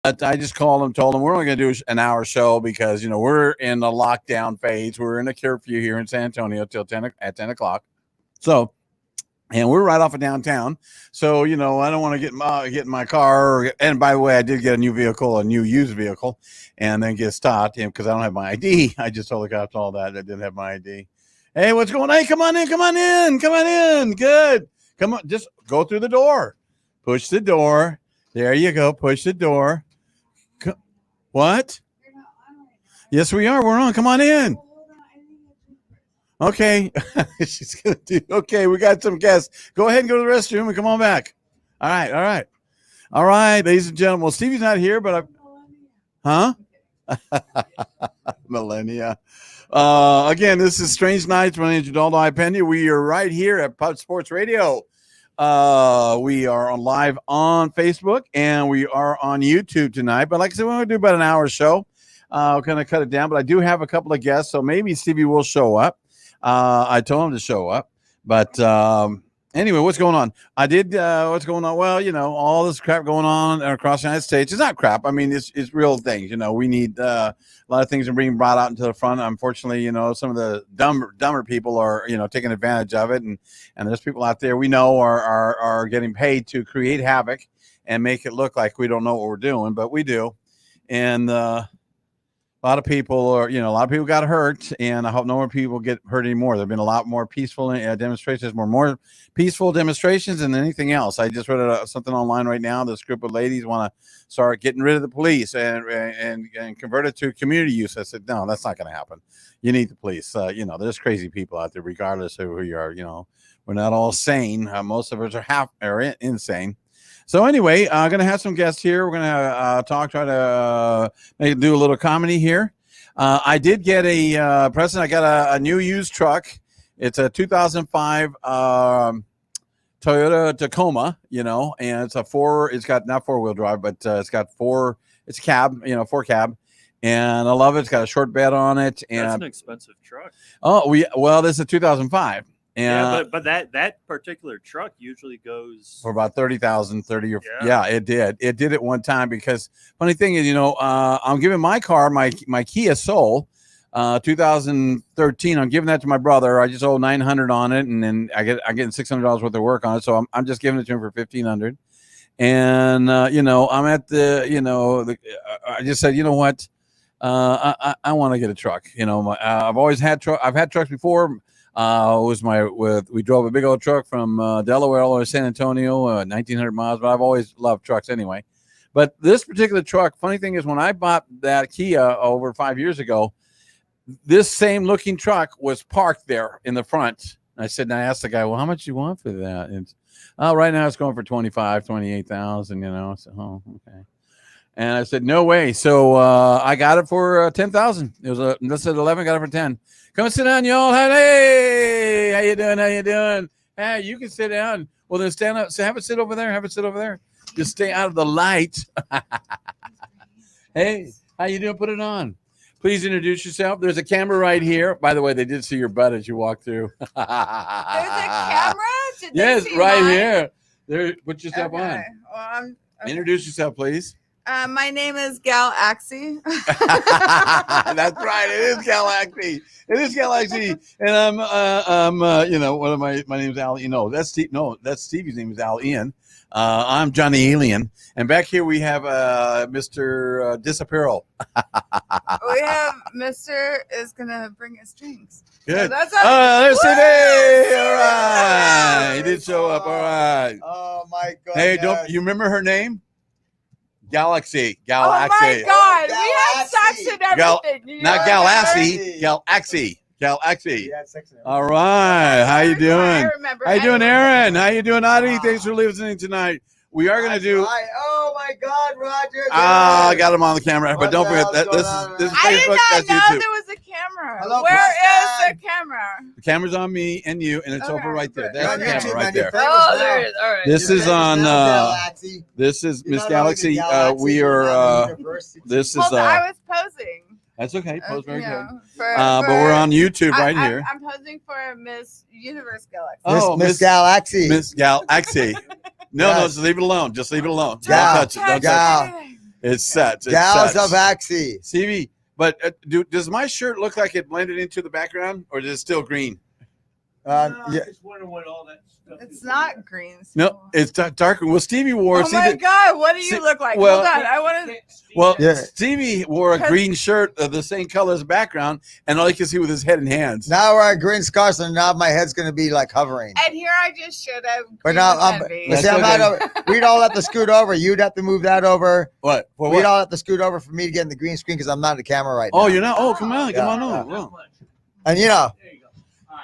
But I just called them, told them we're only going to do an hour show because we're in the lockdown phase. We're in a curfew here in San Antonio till 10 o'clock. So, and we're right off of downtown. So, I don't want to get in my car. And by the way, I did get a new used vehicle, and then get stopped because I don't have my ID. I just told the cops all that. I didn't have my ID. Hey, what's going on? Hey, come on in. Come on in. Come on in. Good. Come on. Just go through the door. Push the door. There you go. Push the door. What? Yes, we are. We're on. Come on in. Okay. She's going to do. Okay. We got some guests. Go ahead and go to the restroom and come on back. All right. All right. All right, ladies and gentlemen. Well, Stevie's not here, but huh? Millennia. Again, this is Strange Nights. My name is Adoldo Ipendia. We are right here at Pub Sports Radio. We are on live on Facebook and we are on YouTube tonight. But like I said, we're going to do about an hour show. We're going to cut it down, but I do have a couple of guests, so maybe Stevie will show up. I told him to show up, but anyway, what's going on? What's going on? Well, all this crap going on across the United States. It's not crap. I mean, it's real things. We need a lot of things are being brought out into the front. Unfortunately, some of the dumber people are, taking advantage of it. And there's people out there we know are getting paid to create havoc and make it look like we don't know what we're doing, but we do. And a lot of people got hurt, and I hope no more people get hurt anymore. There have been a lot more peaceful demonstrations, more peaceful demonstrations than anything else. I just read something online right now. This group of ladies want to start getting rid of the police and convert it to community use. I said, no, that's not going to happen. You need the police. There's crazy people out there, regardless of who you are. We're not all sane. Most of us are insane. So anyway, I'm going to have some guests here. We're going to try to do a little comedy here. I did get a present. I got a new used truck. It's a 2005 Toyota Tacoma, and it's got not 4-wheel drive, but it's got it's a cab, 4-cab. And I love it. It's got a short bed on it. And that's an expensive truck. Oh, this is a 2005. And, but that particular truck usually goes for about 30,000, 30 or yeah, it did. It did it one time because funny thing is, I'm giving my car, my Kia Soul, 2013. I'm giving that to my brother. I just owe $900 on it, and then I'm getting $600 worth of work on it. So I'm just giving it to him for $1,500. And I'm at I just said, what, I want to get a truck. I've always had I've had trucks before. We drove a big old truck from Delaware all the way to San Antonio, 1,900 miles, but I've always loved trucks anyway. But this particular truck, funny thing is, when I bought that Kia over 5 years ago, this same looking truck was parked there in the front. I asked the guy, well, how much do you want for that? And right now it's going for 28,000, so, okay. And I said, no way. So I got it for 10,000. It was this at 11, got it for 10. Come sit down, y'all. Hey, how you doing? How you doing? Hey, you can sit down. Well, then stand up. So have it sit over there. Have it sit over there. Just stay out of the light. Hey, how you doing? Put it on. Please introduce yourself. There's a camera right here. By the way, they did see your butt as you walked through. There's a camera? Yes, right mine? Here. There. Put yourself on. Well, okay. Introduce yourself, please. My name is Gal Axie. That's right. It is Gal Axie. It is Gal Axie. And I'm one of my name's Al. That's Steve. No, that's Stevie's name is Al Ian. I'm Johnny Alien. And back here we have Mr. Disapparel. We have Mr. is going to bring us drinks. Good. So that's there's Stevie. All right. He did show up. All right. Oh, my God. Hey, you remember her name? Galaxy. Oh my God, we had sex and everything. Not Galaxy, Galaxy. All right, how you doing? I remember. How you doing, Aaron? How you doing, Audie? Thanks for listening tonight. We are going to do. Oh my God, Roger! I got him on the camera, but don't forget that this is Facebook. I That's did not know YouTube. there was a camera. Hello, Where is the camera? The camera's on me and you, and it's over right there. That's the camera right there. Oh, there it is. All right. This is on. This is Miss Galaxy. We are. This is. Well, I was posing. That's okay. Pose very good. But we're on YouTube right here. I'm posing for Miss Universe Galaxy. Oh, Miss Galaxy. Miss Galaxy. No, just leave it alone. Just leave it alone. Gal. Don't touch it. Don't touch it. It sets. It Gals sets. of Axie. Stevie, but does my shirt look like it blended into the background, or is it still green? Yeah. just wondering what all that stuff It's not green. No, still. it's darker. Well, Stevie wore. Oh see my the- God! What do you see- look like? well- Hold on, I want to. Well, Yeah. Stevie wore a green shirt of the same color as the background, and all you can see with his head and hands. Now we're at green scarves, and now my head's gonna be like hovering. And here I just showed up. But now but That's see, I'm okay. not we'd all have to scoot over. You'd have to move that over. What? For We'd what? all have to scoot over for me to get in the green screen because I'm not in the camera right now. Oh, you're not. Oh, come on, Yeah, come on yeah. over. Well, And you know, There you go.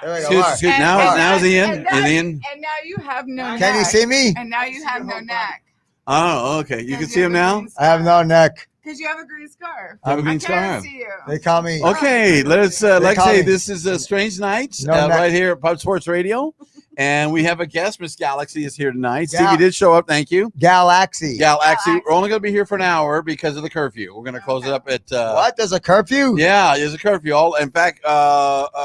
there we go. Scoot, Mark. scoot. And- Now, and now's the end. and Is the end? And now you have no neck. Can you see me? And now you have no neck. Oh, okay. You can see him now. I have no neck. Because you have a green scarf. Have a I green can't scarf. see you. They call me. Okay, let's call Lexi. me- This is Strange Nights No neck. right here at Pub Sports Radio, and we have a guest. Miss Galaxy is here tonight. Gal- Stevie did show up. Thank you. Galaxy. Galaxy. We're only going to be here for an hour because of the curfew. We're going to close it up at What? There's a curfew? Yeah, there's a curfew. All in fact,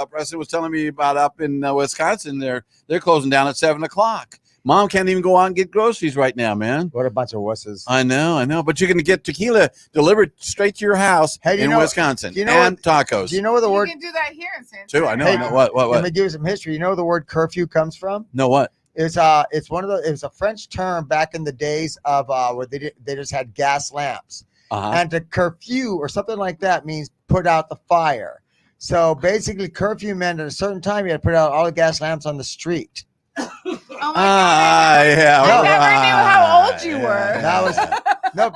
Preston was telling me about up in Wisconsin. They're closing down at 7:00. Mom can't even go out and get groceries right now, man. What a bunch of wusses. I know. But you're going to get tequila delivered straight to your house Hey, do you in know- Wisconsin, do you know and tacos Do you know where the You word? can do that here in San too. I know. Antonio. I know. What? Let me give you some history. You know where the word curfew comes from? No, what? It's one of the. It was a French term back in the days of where they just had gas lamps, Uh-huh. and to curfew or something like that means put out the fire. So basically, curfew meant at a certain time you had to put out all the gas lamps on the street. Oh my God. Yeah. I all never knew how old you right, were. yeah. That was no.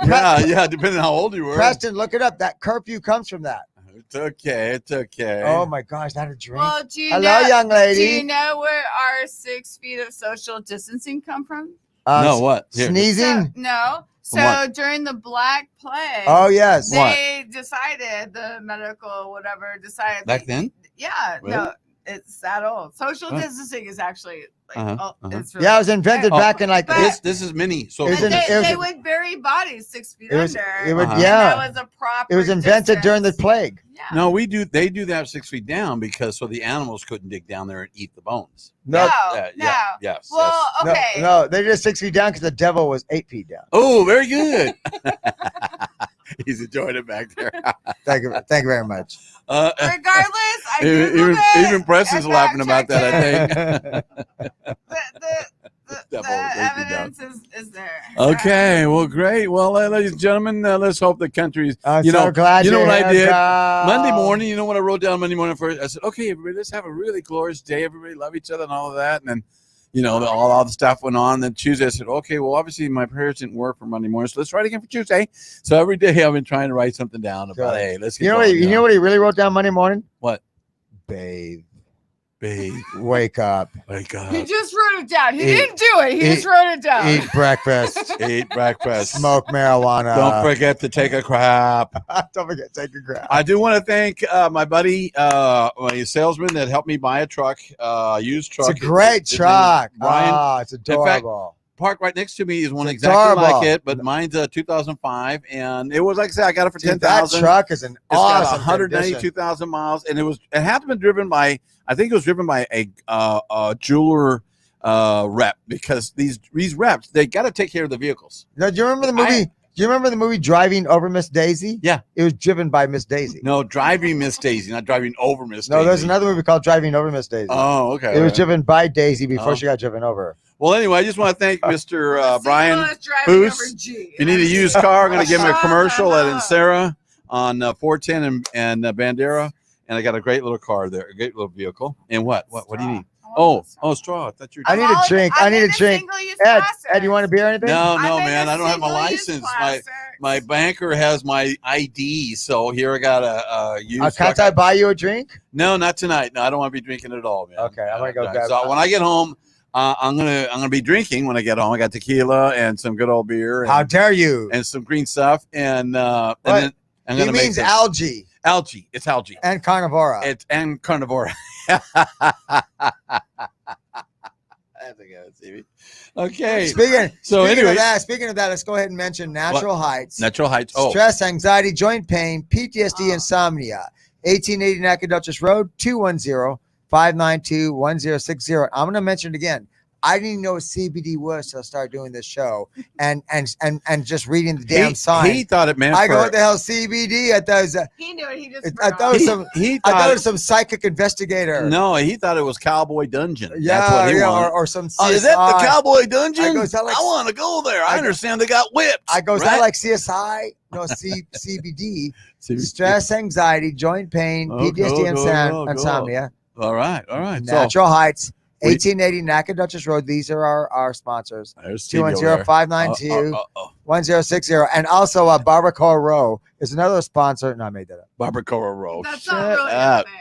Yeah, depending on how old you were. Preston, look it up. That curfew comes from that. It's okay. It's okay. Oh my gosh, that a drink? Well, do you Hello, know, young do lady. you know where our 6 feet of social distancing come from? No, what? Here. Sneezing. No. So What? during the Black Plague, Oh yes. What? they decided, the medical whatever decided. Back then? Yeah. Really? No, it's that old. Social Huh. distancing is actually like, Uh-huh, it's really Yeah, it was invented Oh, back in like but- This is mini. So It was And in- they, it was- they would bury bodies 6 feet It was- under. it would- Uh-huh. and yeah. that was a proper. it was invented during the distance. plague. Yeah. no, they do that 6 feet down because so the animals couldn't dig down there and eat the bones. No. Yeah, no. yeah, yes. Well, No, okay. no, they did 6 feet down because the devil was 8 feet down. Oh, very good. He's enjoying it back there. Thank you very much. Regardless, I even, Googled even it Preston's and laughing about that, fact-checked I think. The Devil, thank you, evidence is there. Okay, well, great. Well, ladies and gentlemen, let's hope the country's. I'm You so know- glad you know you're what I here, did? Cal. Monday morning, you know what I wrote down Monday morning first? I said, okay, everybody, let's have a really glorious day. Everybody love each other and all of that. And then, all the stuff went on. Then Tuesday, I said, okay, well, obviously my prayers didn't work for Monday morning, so let's write again for Tuesday. So every day I've been trying to write something down about, Good. hey, let's get You know what? going, You know what he really wrote down Monday morning? What? Bathe. Babe, Wake up. wake He up, just wrote it down. He Eat- didn't do it. He eat- just wrote it down. Eat breakfast. eat breakfast. Smoke marijuana. Don't forget to take a crap. Don't forget, take a grab. I do want to thank my buddy, my salesman that helped me buy a truck, used truck. It's a great His name is truck. Brian. Oh, it's adorable. Parked right next to me is one It's exactly adorable. like it, but mine's a 2005, and it was like I said, I got it for Dude, that 10,000. truck is an It's got awesome 192,000 miles, and it had been driven by, I think it was driven by a jeweler rep, because these reps, they got to take care of the vehicles. Now, do you remember the movie? Do you remember the movie Driving Over Miss Daisy? Yeah. It was driven by Miss Daisy. No, driving Miss Daisy, not driving over Miss No, Daisy. there's another movie called Driving Over Miss Daisy. Oh, okay. It was driven by Daisy before Oh. she got driven over. Well, anyway, I just want to thank Mr. Single Brian. is driving Boos. over G. If you need a used car, I'm going to give him a commercial at Insera on 410 and Bandera. And I got a great little car there, a great little vehicle. And what do you need? Oh, straw. I thought you were. I need a drink. I need a drink. Ed, you want a beer or anything? No, I'm in man. a I don't have my single-use license. plastic. My banker has my ID, so here I got a used. Can't truck. I buy you a drink? No, not tonight. No, I don't want to be drinking at all, man. Okay, I'm gonna go grab. So when I get home, I'm gonna be drinking when I get home. I got tequila and some good old beer. And, How dare you? and some green stuff, and then I'm He gonna make means this- algae algae. It's algae. and carnivora. It's and carnivore. That's a good, Stevie. Okay. Speaking Anyway, of that, let's go ahead and mention Natural Heights. Natural Heights. Oh, Stress, anxiety, joint pain, PTSD, insomnia. 1880 Nacogdoches Road, 210-592-1060. I'm going to mention it again. I didn't even know what CBD was, so I started doing this show and just reading the damn sign. He thought it meant I go, for, what the hell CBD? I thought it was, He knew it. He just. I thought it was some. he I thought thought it was some psychic investigator. no, he thought it was Cowboy Dungeon. Yeah, That's what he yeah, wanted. or some. CSI. Oh, is that the Cowboy Dungeon? I go, is that like- I want to go there. I I go- understand they got whips. I go, is right? that like CSI? No, CBD. See- Stress, anxiety, joint pain, Oh, PTSD, go, go. insomnia. All right, all right. Natural Heights, we- 1880 Nacogdoches Road. These are our sponsors. So there's Stevie over there. 210-592. 1060, and also Barbacoa Row is another sponsor. No, I made that up. Barbacoa Row. That's Shut not really a up. thing.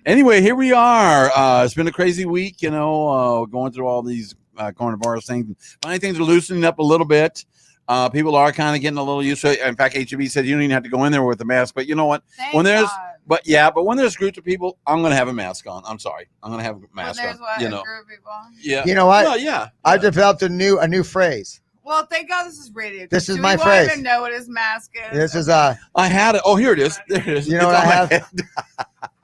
Anyway, here we are. It's been a crazy week, going through all these coronavirus things. Finally, things are loosening up a little bit. People are kind of getting a little used to it. In fact, HEB said you don't even have to go in there with a mask. But you know what? Thank When there's- God. But when there's groups of people, I'm going to have a mask on. I'm sorry. I'm going to have a When mask there's on. what, You a know. group of people. Yeah. You know what? Well, yeah. I developed a new phrase. Well, thank God this is radio. This is Do my we phrase. even know what his mask is? This is I had it. Oh, here it is. There it is. You know It's what on I my have? head.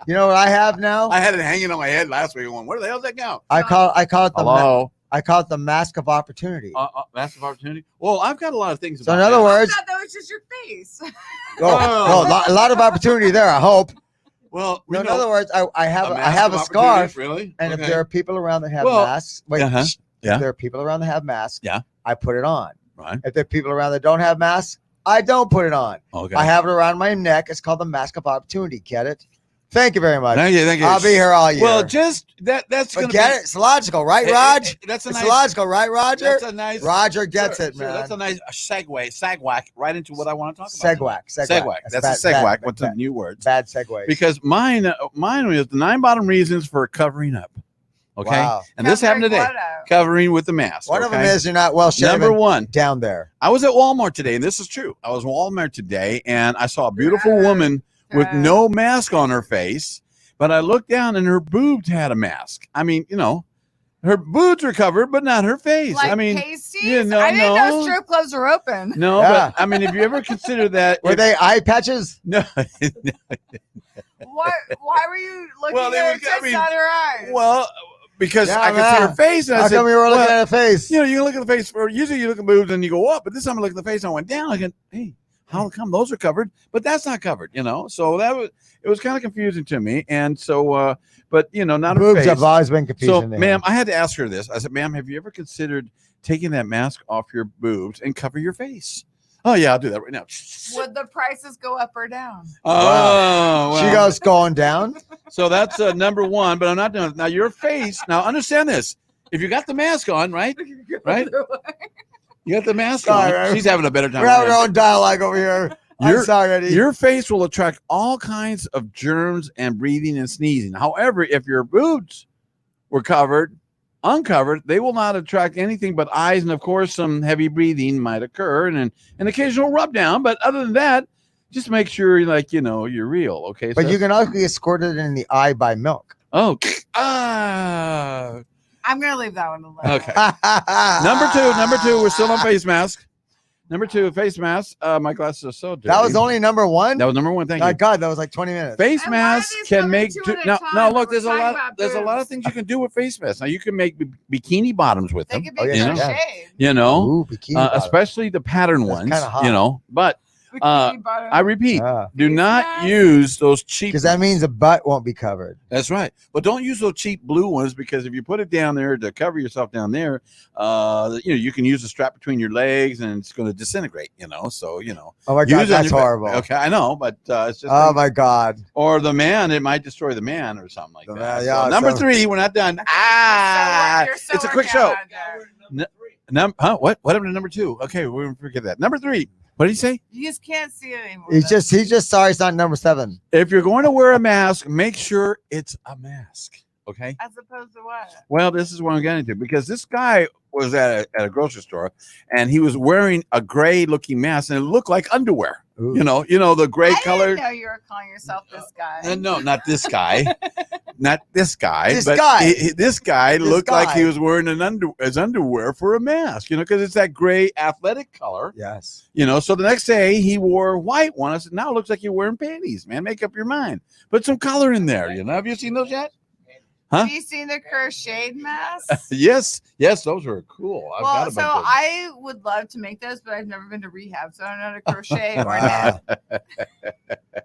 You know what I have now? I had it hanging on my head last week. Going, where the hell's that go? I call it the Hello. I call it the mask of opportunity. Massive opportunity. Well, I've got a lot of things. So about in other that. I words, thought that was just your face. a lot of opportunity there. I hope. well, we No, in know other words, I have mask a of scarf, opportunity, really. and Okay. if there are people around that have Well, masks, wait, uh-huh. shh. Yeah. If there are people around that have masks, Yeah. I put it on. Right. If there are people around that don't have masks, I don't put it on. Okay. I have it around my neck. It's called the mask of opportunity. Get it? Thank you very much. Thank you. Thank you. I'll be here all year. Well, just that's but gonna get be, it? It's logical, right, Hey, Raj? hey, that's a It's nice. logical, right, Roger? That's a nice. Roger gets Sure, it, sure, man. That's a nice segway right into what I want to talk about. Segway. That's a segway. What's the new words? Bad segue. Because mine was the 9 bottom reasons for covering up. Okay, Wow. and this happened Covering today. what up? Covering with the mask. One of them okay? is you're not well shaven. Number one. Down there. I was at Walmart today, and this is true. I was at Walmart today, and I saw a beautiful woman with Yeah. no mask on her face, but I looked down, and her boobs had a mask. I mean, her boobs were covered, but not her face. Like I mean, pasties? you know, I didn't know no. strip clubs were open. no, Yeah. but I mean, if you ever consider that, Were they eye patches? no, Why were you looking Well, they at her were- I tits mean, out her eyes? well, because Yeah, I could see man. her face, and I How said, come you were looking well, at a face? you can look at the face for usually you look at boobs and you go up, but this time I look at the face and I went down. I go, hey, how come those are covered, but that's not covered? So it was kind of confusing to me, and so but not her Boobs face. have always been So, confusing. to ma'am, him. I had to ask her this. I said, ma'am, have you ever considered taking that mask off your boobs and cover your face? Oh yeah, I'll do that right now. Would the prices go up or down? Oh, She well. goes going down. So that's number one, but I'm not doing it. Now your face. Now understand this. If you got the mask on, right? Right? You got the mask Sorry, on. man. She's having a better time. We're having than our I am. own dialogue over here. I'm Your- sorry, Eddie. Your face will attract all kinds of germs and breathing and sneezing. However, if your boobs were uncovered, they will not attract anything but eyes, and of course, some heavy breathing might occur and an occasional rub down. But other than that, just make sure, you're real. Okay, But so you can also get squirted in the eye by milk. oh, I'm gonna leave that one alone. okay. Number two, we're still on face mask. Number two, face mask. My glasses are so dirty. That was only number one. that was number one. Thank My you. God, that was like 20 minutes. Face And why are masks these can coming make two at a no. time? Look, We're there's a talking lot. about There's a lot of boobs. things you can do with face masks. Now you can make bikini bottoms with They them. could be Oh, yeah, crocheted. yeah. Ooh, bikini bottom. Especially the pattern That's ones. kinda hot. But Bikini bottom. I repeat, do Face not mask? use those cheap. Because that means the butt won't be covered. That's right. But don't use those cheap blue ones, because if you put it down there to cover yourself down there, you can use a strap between your legs and it's going to disintegrate, So, Oh my use God, it on that's your back. horrible. Okay, I know, but it's just. Oh my God. Or the man, it might destroy the man or something like The that. man, yeah, So, number so- 3, we're not done. You're so It's a quick working show. out there. What happened to number 2? Okay, we're going to forget that. Number 3, what did he say? You just can't see it anymore. He's just sorry it's not number 7. If you're going to wear a mask, make sure it's a mask. Okay. As opposed to what? Well, this is what I'm getting to, because this guy was at a grocery store and he was wearing a gray looking mask and it looked like underwear. Ooh. The gray I color. didn't know you were calling yourself this guy. No, not this guy. Not this guy. This but guy. This guy This looked like guy. he was wearing his underwear for a mask, because it's that gray athletic color. Yes. So the next day he wore a white one. I said, now it looks like you're wearing panties, man. Make up your mind. Put some color in there. Have you seen those yet? Huh? Have you seen the crocheted masks? Yes, those were cool. I've got Well, a so bunch of them. I would love to make those, but I've never been to rehab, so I don't know how to crochet or Wow. knit.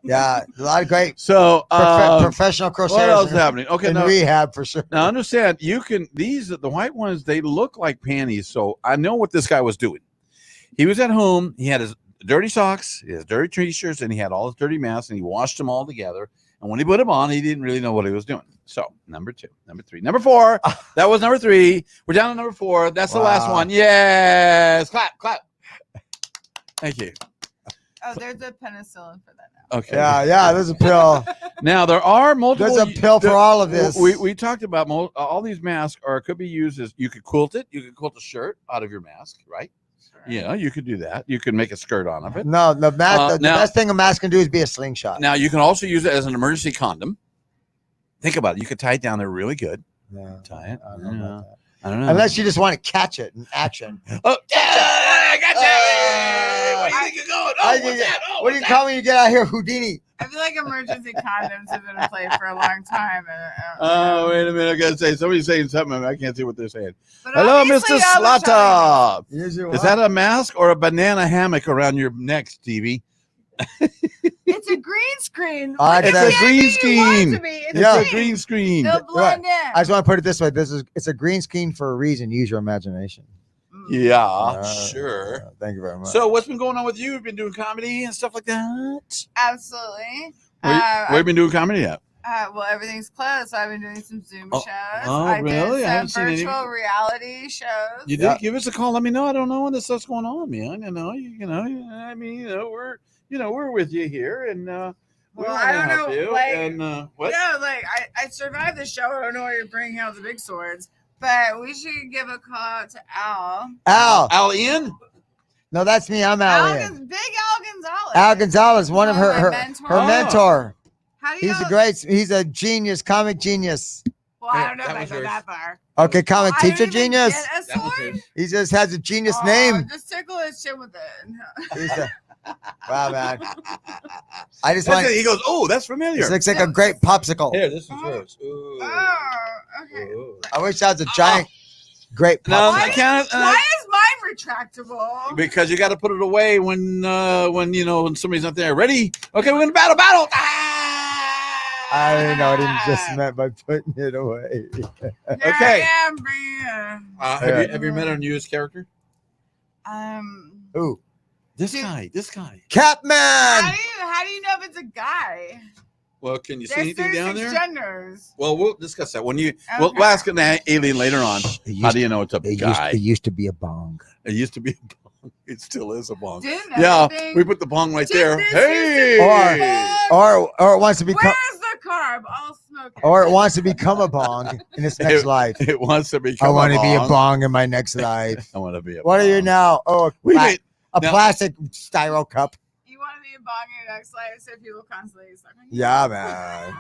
Yeah, a lot of great So, professional crocheters. what else is in- happening? Okay, in now, rehab for sure. now understand, you can the white ones, they look like panties. So I know what this guy was doing. He was at home. He had his dirty socks, his dirty t-shirts, and he had all his dirty masks, and he washed them all together. And when he put them on, he didn't really know what he was doing. So number 2, number 3, number 4. That was number 3. We're down to number 4. That's the last Wow. one. Yes, clap. Thank you. Oh, there's a penicillin for that now. Okay. Yeah, there's a pill. Now there are multiple. There's a pill for all of this. We talked about all these masks could be used as you could quilt it. You could quilt a shirt out of your mask, right? Sure. Yeah, you could do that. You could make a skirt on of it. No, the mask. The now- best thing a mask can do is be a slingshot. Now you can also use it as an emergency condom. Think about it. You could tie it down there really good. Yeah, Tie it. I don't know about that. I don't know. Unless you just want to catch it in action. Oh, yeah, I got that. Where do you think you're going? Oh, what's that? Oh, What do you call me? You get out here, Houdini. I feel like emergency condoms have been in play for a long time. Oh, wait a minute. I got to say, somebody's saying something. I can't see what they're saying. But Hello, obviously, Mr. I was showing- Slaughter. Here's your Is that a mask or a banana hammock around your neck, Stevie? It's a green screen. I Look It's at a the green idea you want it screen. to be. It's Yeah. It's a green screen. They'll blend in. I just want to put it this way: it's a green screen for a reason. Use your imagination. Yeah, sure. Thank you very much. So, what's been going on with you? You've been doing comedy and stuff like that. Absolutely. Where you been doing comedy at? Well, everything's closed, so I've been doing some Zoom Oh, shows. oh, I really? I did haven't some seen any. virtual reality shows. You did Yeah. give us a call. Let me know. I don't know when this stuff's going on, man. I mean, we're with you here, and we Well, wanna I don't help know, you. like- And what? Yeah, like I survived the show. I don't know why you're bringing out the big swords, but we should give a call out to Al. Al Ian? No, that's me. I'm Al. Ian. Big Al Gonzalez. Al Gonzalez, one of My her mentor. Oh. mentor. How do you? He's a genius, comic genius. Well, I don't know That if I was go yours. that far. Okay, comic I teacher don't even genius. get a That was sword? his. He just has a genius Oh, name. Just tickle his chin with it. He's a, wow, man. I just That's want. it. He goes, oh, that's familiar. This looks like a great popsicle. Here, this is yours. Ooh. Oh, okay. Ooh. I wish that was a giant, great No, popsicle. I can't. Why is mine retractable? Because you got to put it away when when somebody's not there. Ready? Okay, we're gonna battle. I didn't know what he just meant by putting it away. Here Okay. I am, being, Have you met our newest character? Ooh, This Dude. guy. Catman. how do you know if it's a guy? Well, can you see There's anything down 36 there? genders. Well, we'll discuss that when we'll Okay. ask an alien later on. How do you know it's a guy? It used to be a bong. It used to be a bong. It still is a bong. Didn't Yeah, everything- we put the bong right Dude, there. this Hey, is a bong. Or it wants to become, Where's the carb? I'll smoke it. or it wants to become a bong in its next life. it wants to become. I want to be a bong. bong in my next life. I want to be a. What are you bong. now? Oh, We made, a now- plastic styro cup. You want to be a bong in your next life so people constantly suck on you? Yeah, man.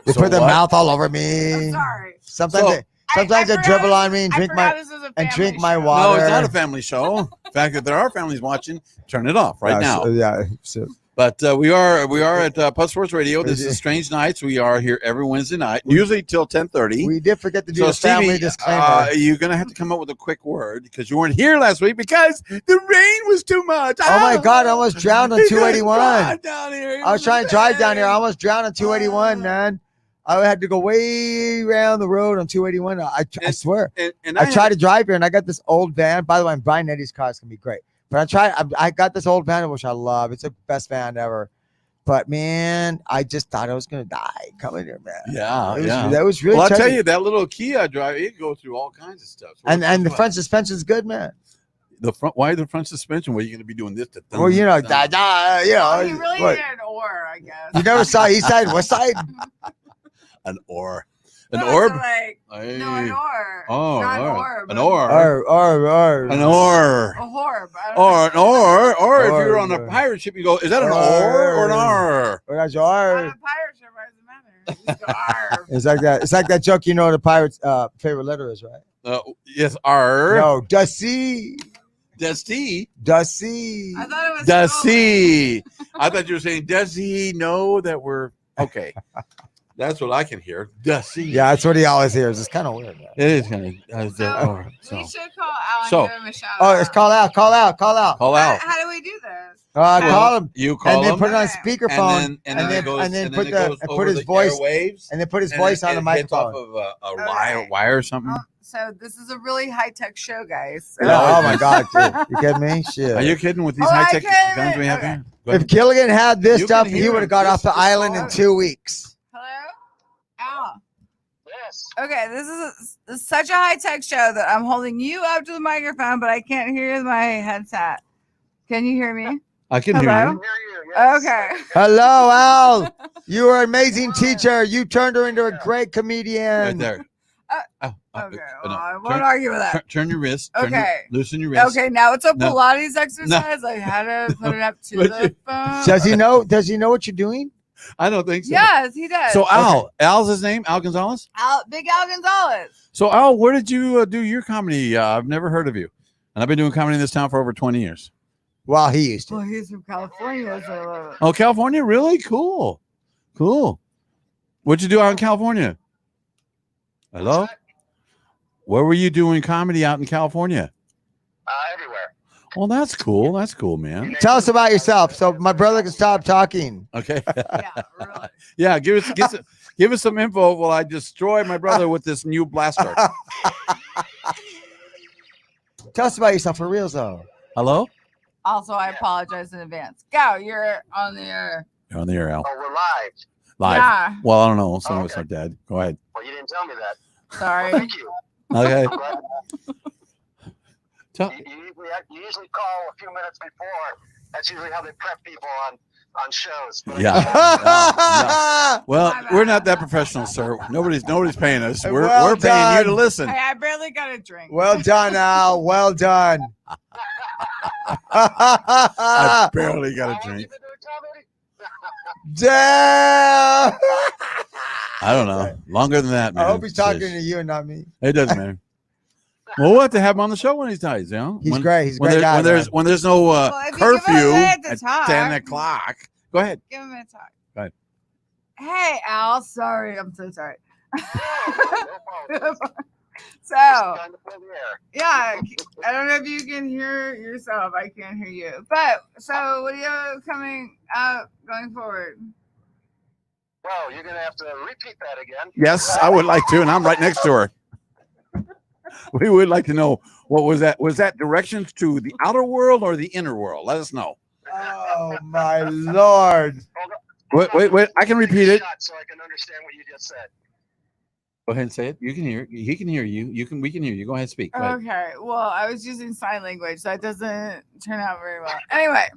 They So put their what? mouth all over I'm me. sorry. Sometimes So- they sometimes they forgot dribble this- on me and I drink forgot my this was a and family drink my show. water. No, it's not a family show. In fact, if there are families watching, turn it off right now. Yeah. So, But we are at Pub Sports Radio. This is Strange Nights. We are here every Wednesday night, usually till 10:30. we did forget to do So the family Stevie, disclaimer. you're gonna have to come up with a quick word because you weren't here last week because the rain was too much. Oh my God! I almost drowned on You guys 281. drive down here. It I was trying to drive down here. I almost drowned on 281, Oh. man. I had to go way around the road on 281. I swear. And I tried to drive here, and I got this old van. By the way, I'm buying Eddie's car. It's gonna be great. But I got this old van, which I love. It's the best van ever. But man, I just thought I was gonna die coming here, man. Yeah, It was- yeah. That was really. Well, I'll tell touching. you, that little Kia I drive, it goes through all kinds of stuff. So And the front suspension's good, man. the front. Why the front suspension? Where you going to be doing this? Well, you know, you know. Oh, you really what? need an oar, I guess. You never saw East Side, West Side. an oar, an No, orb. so like, Hey. no, an oar. Oh, Not an orb. orb. An but oar. Or. An oar. A horb. I don't Or an know. or if Or, you're on a yeah. pirate ship, you go, is that an oar or an R? Or that's On or. a pirate ship, why does it matter? You just go, "Arr." It's like that. It's like that joke. You know, the pirate's favorite letter is, right? Yes, R. No, Dusty. Does he? Dusty. I thought it was Does stolen. he? I thought you were saying, does he know that we're okay? That's what I can hear. Dusty. Yeah, that's what he always hears. It's kind of weird. Man. It is kind of. We should call Al and So- give him a shout Oh, out. it's call out. Call out. Call out. How do we do this? Call him. You call And then him, put it on Okay. speakerphone, and then it goes, and then and put it the goes and over put his the voice airwaves, and then put his and voice it- on the it hits microphone. off of a Okay. wire or something. So this is a really high tech show, guys. So- Yeah, oh my God, dude. You kidding me? Shit. Are you kidding with these Oh, I high tech can't guns we have even- here? Go If ahead. Gilligan had this You stuff, can he hear would have him. got off the Just island in call 2 weeks. Hello? Al. Yes. Okay, this is such a high tech show that I'm holding you up to the microphone, but I can't hear my headset. Can you hear me? I can Hello? hear I you. can hear you. Yes. Okay. Hello, Al. You are an amazing teacher. You turned her into a great comedian. Right there. Okay, no. well, I won't Turn- argue with that. Turn your wrist. Okay. Loosen your wrist. Okay, now it's a No. Pilates exercise. I had to put it up to But the phone. Does he know? Does he know what you're doing? I don't think so. Yes, he does. So Al's his name, Al Gonzalez. Big Al Gonzalez. So Al, where did you do your comedy? I've never heard of you, and I've been doing comedy in this town for over 20 years. Well, he used to. Well, he's from California, so Oh, California, really cool. What'd you do out in California? Hello. Where were you doing comedy out in California? Everywhere. Well, that's cool. That's cool, man. Tell us about yourself, so my brother can stop talking. Okay. yeah, really. Yeah, give us some info while I destroy my brother with this new blaster. Tell us about yourself for real, though. Hello. Also, I apologize in advance. Go, you're on the air. You're on the air, Al. Oh, we're live. Live. Yeah, Well, I don't know. Some of us Okay. are dead. Go ahead. Well, you didn't tell me that. sorry. Thank you. Okay. I'm glad- Tell- you usually call a few minutes before. That's usually how they prep people on shows. But Yeah. Well, My bad. we're not that professional, sir. Nobody's paying us. We're Well paying you to done. listen. Hey, I barely got a drink. Well done, Al. Well done. I barely got How a long drink. you been doing comedy? Damn. I don't know. Longer than that, man. I hope he's talking Jeez. to you and not me. It doesn't matter. Well, we'll have to have him on the show when he's nice, you know. He's great. He's a great guy. When there's no Well, if you give him a curfew minute to at talk, 10 o'clock. Go ahead. Give him a talk. Go ahead. Hey, Al. Sorry, I'm so sorry. No problem. So, Time to fill the air. yeah, I don't know if you can hear yourself. I can't hear you. But so, what do you have coming out going forward? Well, you're going to have to repeat that again. Yes, I would like to, and I'm right next to her. We would like to know, what was that? Was that directions to the outer world or the inner world? Let us know. Oh my Lord. Wait. I can repeat it. Shot so I can understand what you just said. Go ahead and say it. You can hear. He can hear you. We can hear you. Go ahead and speak. Go ahead. Okay. Well, I was using sign language, so it doesn't turn out very well. Anyway,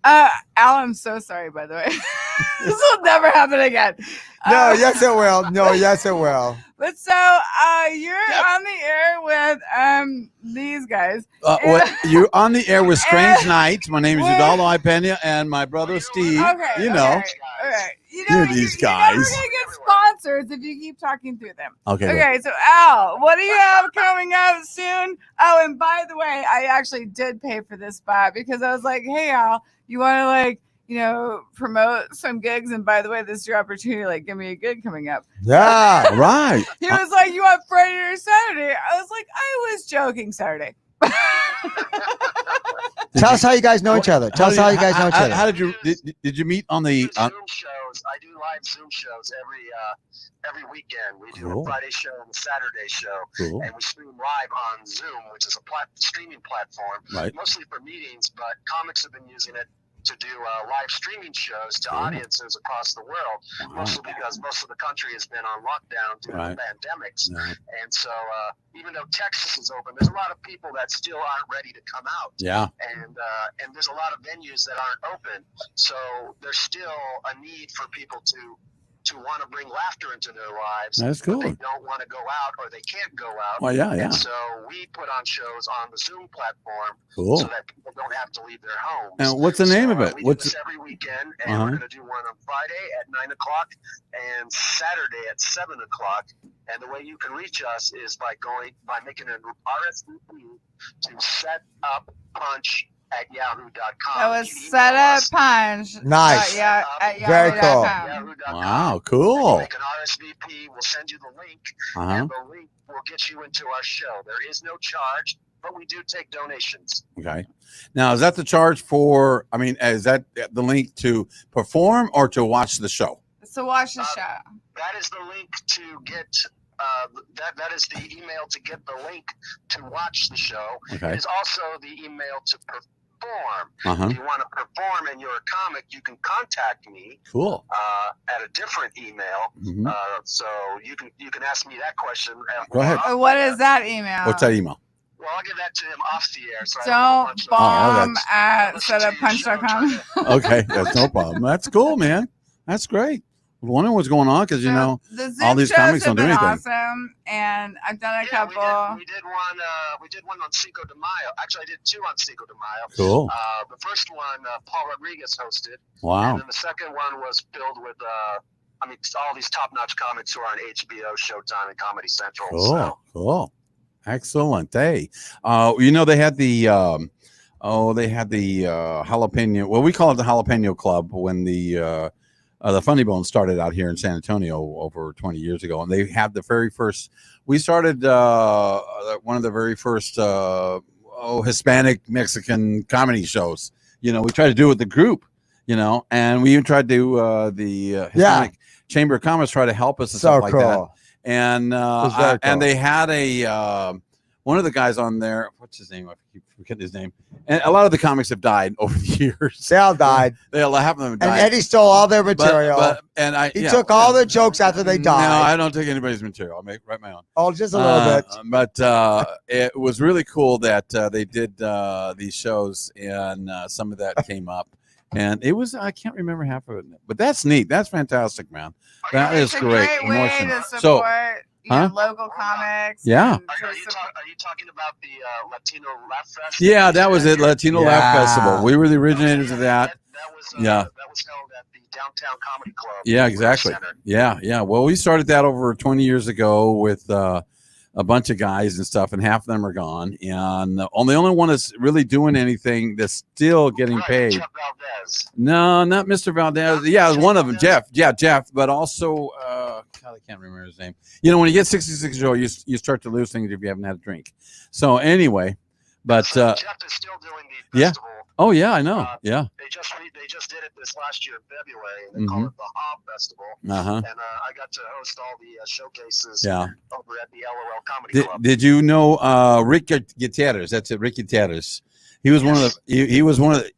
Al, I'm so sorry, by the way. This will never happen again. No, yes it will. No, yes it will. But so you're on the air with these guys. You're on the air with Strange Nights. My name is What? Udaldo Ipena, and my brother Steve. Okay. You know. Okay. You You're know, these you're never guys. gonna get sponsors if you keep talking through them. Okay. Okay, so Al, what do you have coming up soon? Oh, and by the way, I actually did pay for this spot because I was like, hey Al, you want to promote some gigs? And by the way, this is your opportunity. Like, give me a gig coming up. Yeah. All right. He was like, you want Friday or Saturday? I was like, I was joking, Saturday. Tell us how you guys know each other. Tell us how you guys know each other. How did you did you meet on the? Zoom shows. I do live Zoom shows every weekend. We do Cool. a Friday show and a Saturday show, Cool. and we stream live on Zoom, which is a streaming platform, Right. mostly for meetings. But comics have been using it to do live streaming shows to Cool. audiences across the world, Wow. mostly because most of the country has been on lockdown due Right. to pandemics. Yeah. And so, even though Texas is open, there's a lot of people that still aren't ready to come out. Yeah. And there's a lot of venues that aren't open, so there's still a need for people to want to bring laughter into their lives. That's but cool. They don't want to go out or they can't go out. Well, yeah. And so we put on shows on the Zoom platform Cool. so that people don't have to leave their homes. And what's the name of it? We do What's this every weekend, and Uh-huh. we're going to do one on Friday at 9 o'clock and Saturday at 7 o'clock. And the way you can reach us is by making an RSVP to set up punch yahoo.com. That was set up punch. Nice. Yeah, at Very cool. yahoo.com. Wow, cool. Make an RSVP. We'll send you the link, Uh-huh. and the link will get you into our show. There is no charge, but we do take donations. Okay. Now, is that the charge for? I mean, is that the link to perform or to watch the show? So watch the show. That is the link to get. That is the email to get the link to watch the show. Okay. It is also the email to perform. Uh-huh. If you want to perform and you're a comic, you can contact me Cool. at a different email. Mhm. So you can ask me that question. Go ahead. What is that email? What's that email? Well, I'll give that to him off the air. So Don't bomb at setuppunch.com. Okay, that's no problem. That's cool, man. That's great. I was wondering what's going on because The Zoom all these shows comics have don't do been anything. awesome, and I've done a Yeah, couple. we did one. We did one on Cinco de Mayo. Actually, I did two on Cinco de Mayo. Cool. The first one, Paul Rodriguez hosted. Wow. And then the second one was filled with, all these top-notch comics who are on HBO, Showtime, and Comedy Central. Cool. So, Cool. Excellent. Hey, they had the jalapeno. Well, we call it the Jalapeno Club when the Funny Bone started out here in San Antonio over 20 years ago, and they had the very first. We started one of the very first Hispanic Mexican comedy shows. We tried to do it with the group. And we even tried to the Hispanic Chamber of Commerce try to help us and So stuff like cool. that. And very and cool. they had a one of the guys on there. What's his name? I keep forgetting his name. And a lot of the comics have died over the years. They all died. They half of them have And died. Eddie stole all their material. He Took all their jokes after they died. No, I don't take anybody's material. I write my own. Oh, just a little bit. But it was really cool that they did these shows, and some of that came up. And it was, I can't remember half of it. But that's neat. That's fantastic, man. That is It's a great. great way Emotion. to So, support local comics. Yeah. and to are you talking about the Latino Laugh Fest? yeah, that was it. Latino Yeah. Laugh Festival. We were the originators of that. That was Yeah. That was held at the Downtown Comedy Club. Yeah, exactly. Center. Yeah. Well, we started that over 20 years ago with a bunch of guys and stuff, and half of them are gone. And the only one that's really doing anything that's still getting Right, paid. Jeff Valdez. No, not Mr. Valdez. Yeah, it was one of them, Jeff. Yeah, Jeff. But also, God, I can't remember his name. When you get 66 years old, you start to lose things if you haven't had a drink. So anyway, but So Jeff is still doing the yeah. festival. oh yeah, I know. Yeah. They just did it this last year in February. And they call it the Hob Festival. Uh-huh. And I got to host all the showcases Yeah. over at the LOL Comedy Club. Did you know Rick Gutierrez? That's it, Rick Gutierrez. He was one of the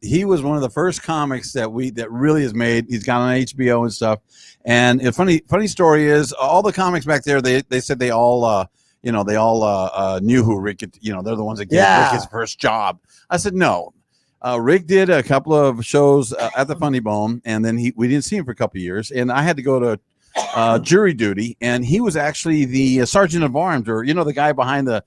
he was one of the first comics that really has made. He's got on HBO and stuff. And a funny story is all the comics back there. They said they all knew who Rick. They're the ones that gave Rick his first job. I said no. Rick did a couple of shows at the Funny Bone, and then we didn't see him for a couple of years. And I had to go to jury duty, and he was actually the sergeant of arms, or the guy behind the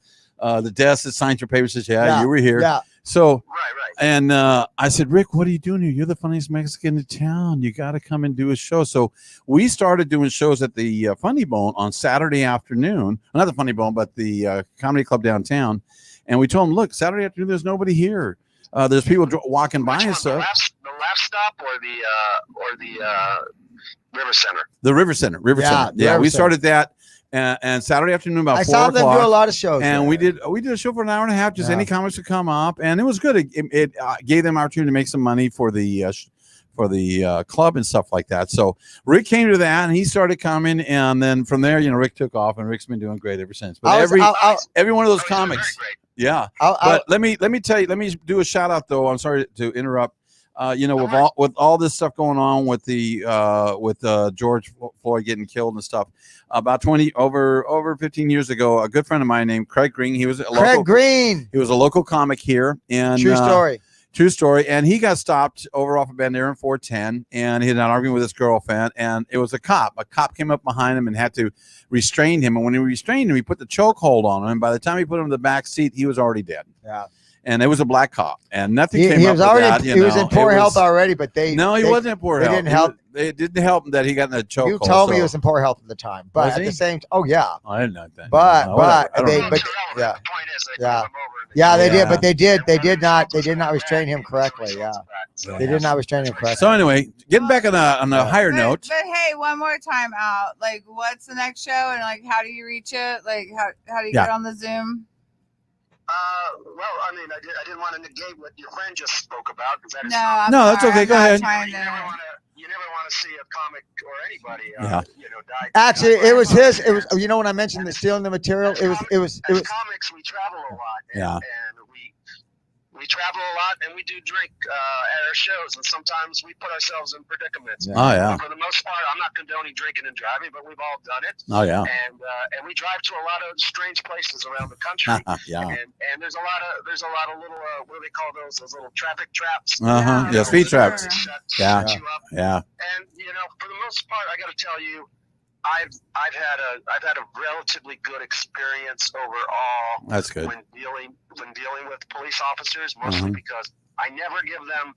desk that signs your papers. Says, you were here. Yeah. So, Right. and I said, Rick, what are you doing here? You're the funniest Mexican in town. You got to come and do a show. So we started doing shows at the Funny Bone on Saturday afternoon. Not the Funny Bone, but the Comedy Club downtown. And we told him, look, Saturday afternoon, there's nobody here. There's people walking by and stuff. The Laugh Stop or the River Center. The River Center. River Center. Yeah, River we Center. started that. And Saturday afternoon about 4 I saw them do a o'clock. lot of shows. And there. we did a show for an hour and a half. Just Yeah. any comics would come up, and it was good. It gave them opportunity to make some money for the club and stuff like that. So Rick came to that, and he started coming, and then from there, Rick took off, and Rick's been doing great ever since. But every one of those comics, yeah. But let me tell you, let me do a shout out though. I'm sorry to interrupt. With all this stuff going on with the George Floyd getting killed and stuff, about 15 years ago, a good friend of mine named Craig Green. He was He was a local comic here, and True story. And he got stopped over off of Bandera in 410, and he had an argument with his girlfriend, and it was a cop. A cop came up behind him and had to restrain him. And when he restrained him, he put the chokehold on him. And by the time he put him in the back seat, he was already dead. Yeah. And it was a black cop, and nothing came He up was with already. that. He was in poor health already, but he wasn't in poor health. They didn't help. They didn't help him that he got in a chokehold. You told me he was in poor health at the time, but Was at he? the same. Oh yeah. I didn't know that. But I don't know. yeah. The point is, they put him over and Yeah, they Yeah. did, but they did And not when restrain him as a correctly. result Yeah, of that. So, they did not restrain him correctly. So anyway, getting back on a Yeah. higher note. But hey, one more time out. Like, what's the next show, and like, how do you reach it? Like, how do you Yeah. get on the Zoom? Well, I mean, I didn't want to negate what your friend just spoke about because that is No, not. I'm No, that's sorry, okay. I'm Go not ahead. trying You to- never want to see a comic or anybody, Yeah. die. Actually, die it was by his. It was. accident. You know, when I mentioned the stealing the material, it was. As comics, we travel a lot, Yeah. and we travel a lot, and we do drink at our shows, and sometimes we put ourselves in predicaments. Yeah. Oh yeah. For the most part, I'm not condoning drinking and driving, but we've all done it. Oh yeah. And we drive to a lot of strange places around the country. Yeah. And there's a lot of little what do they call those little traffic traps? Uh-huh. Yeah, Yeah, speed sure. traps. Shut Yeah. you up. Yeah. And for the most part, I got to tell you, I've had a relatively good experience overall That's good. when dealing with police officers, mostly Mhm. because I never give them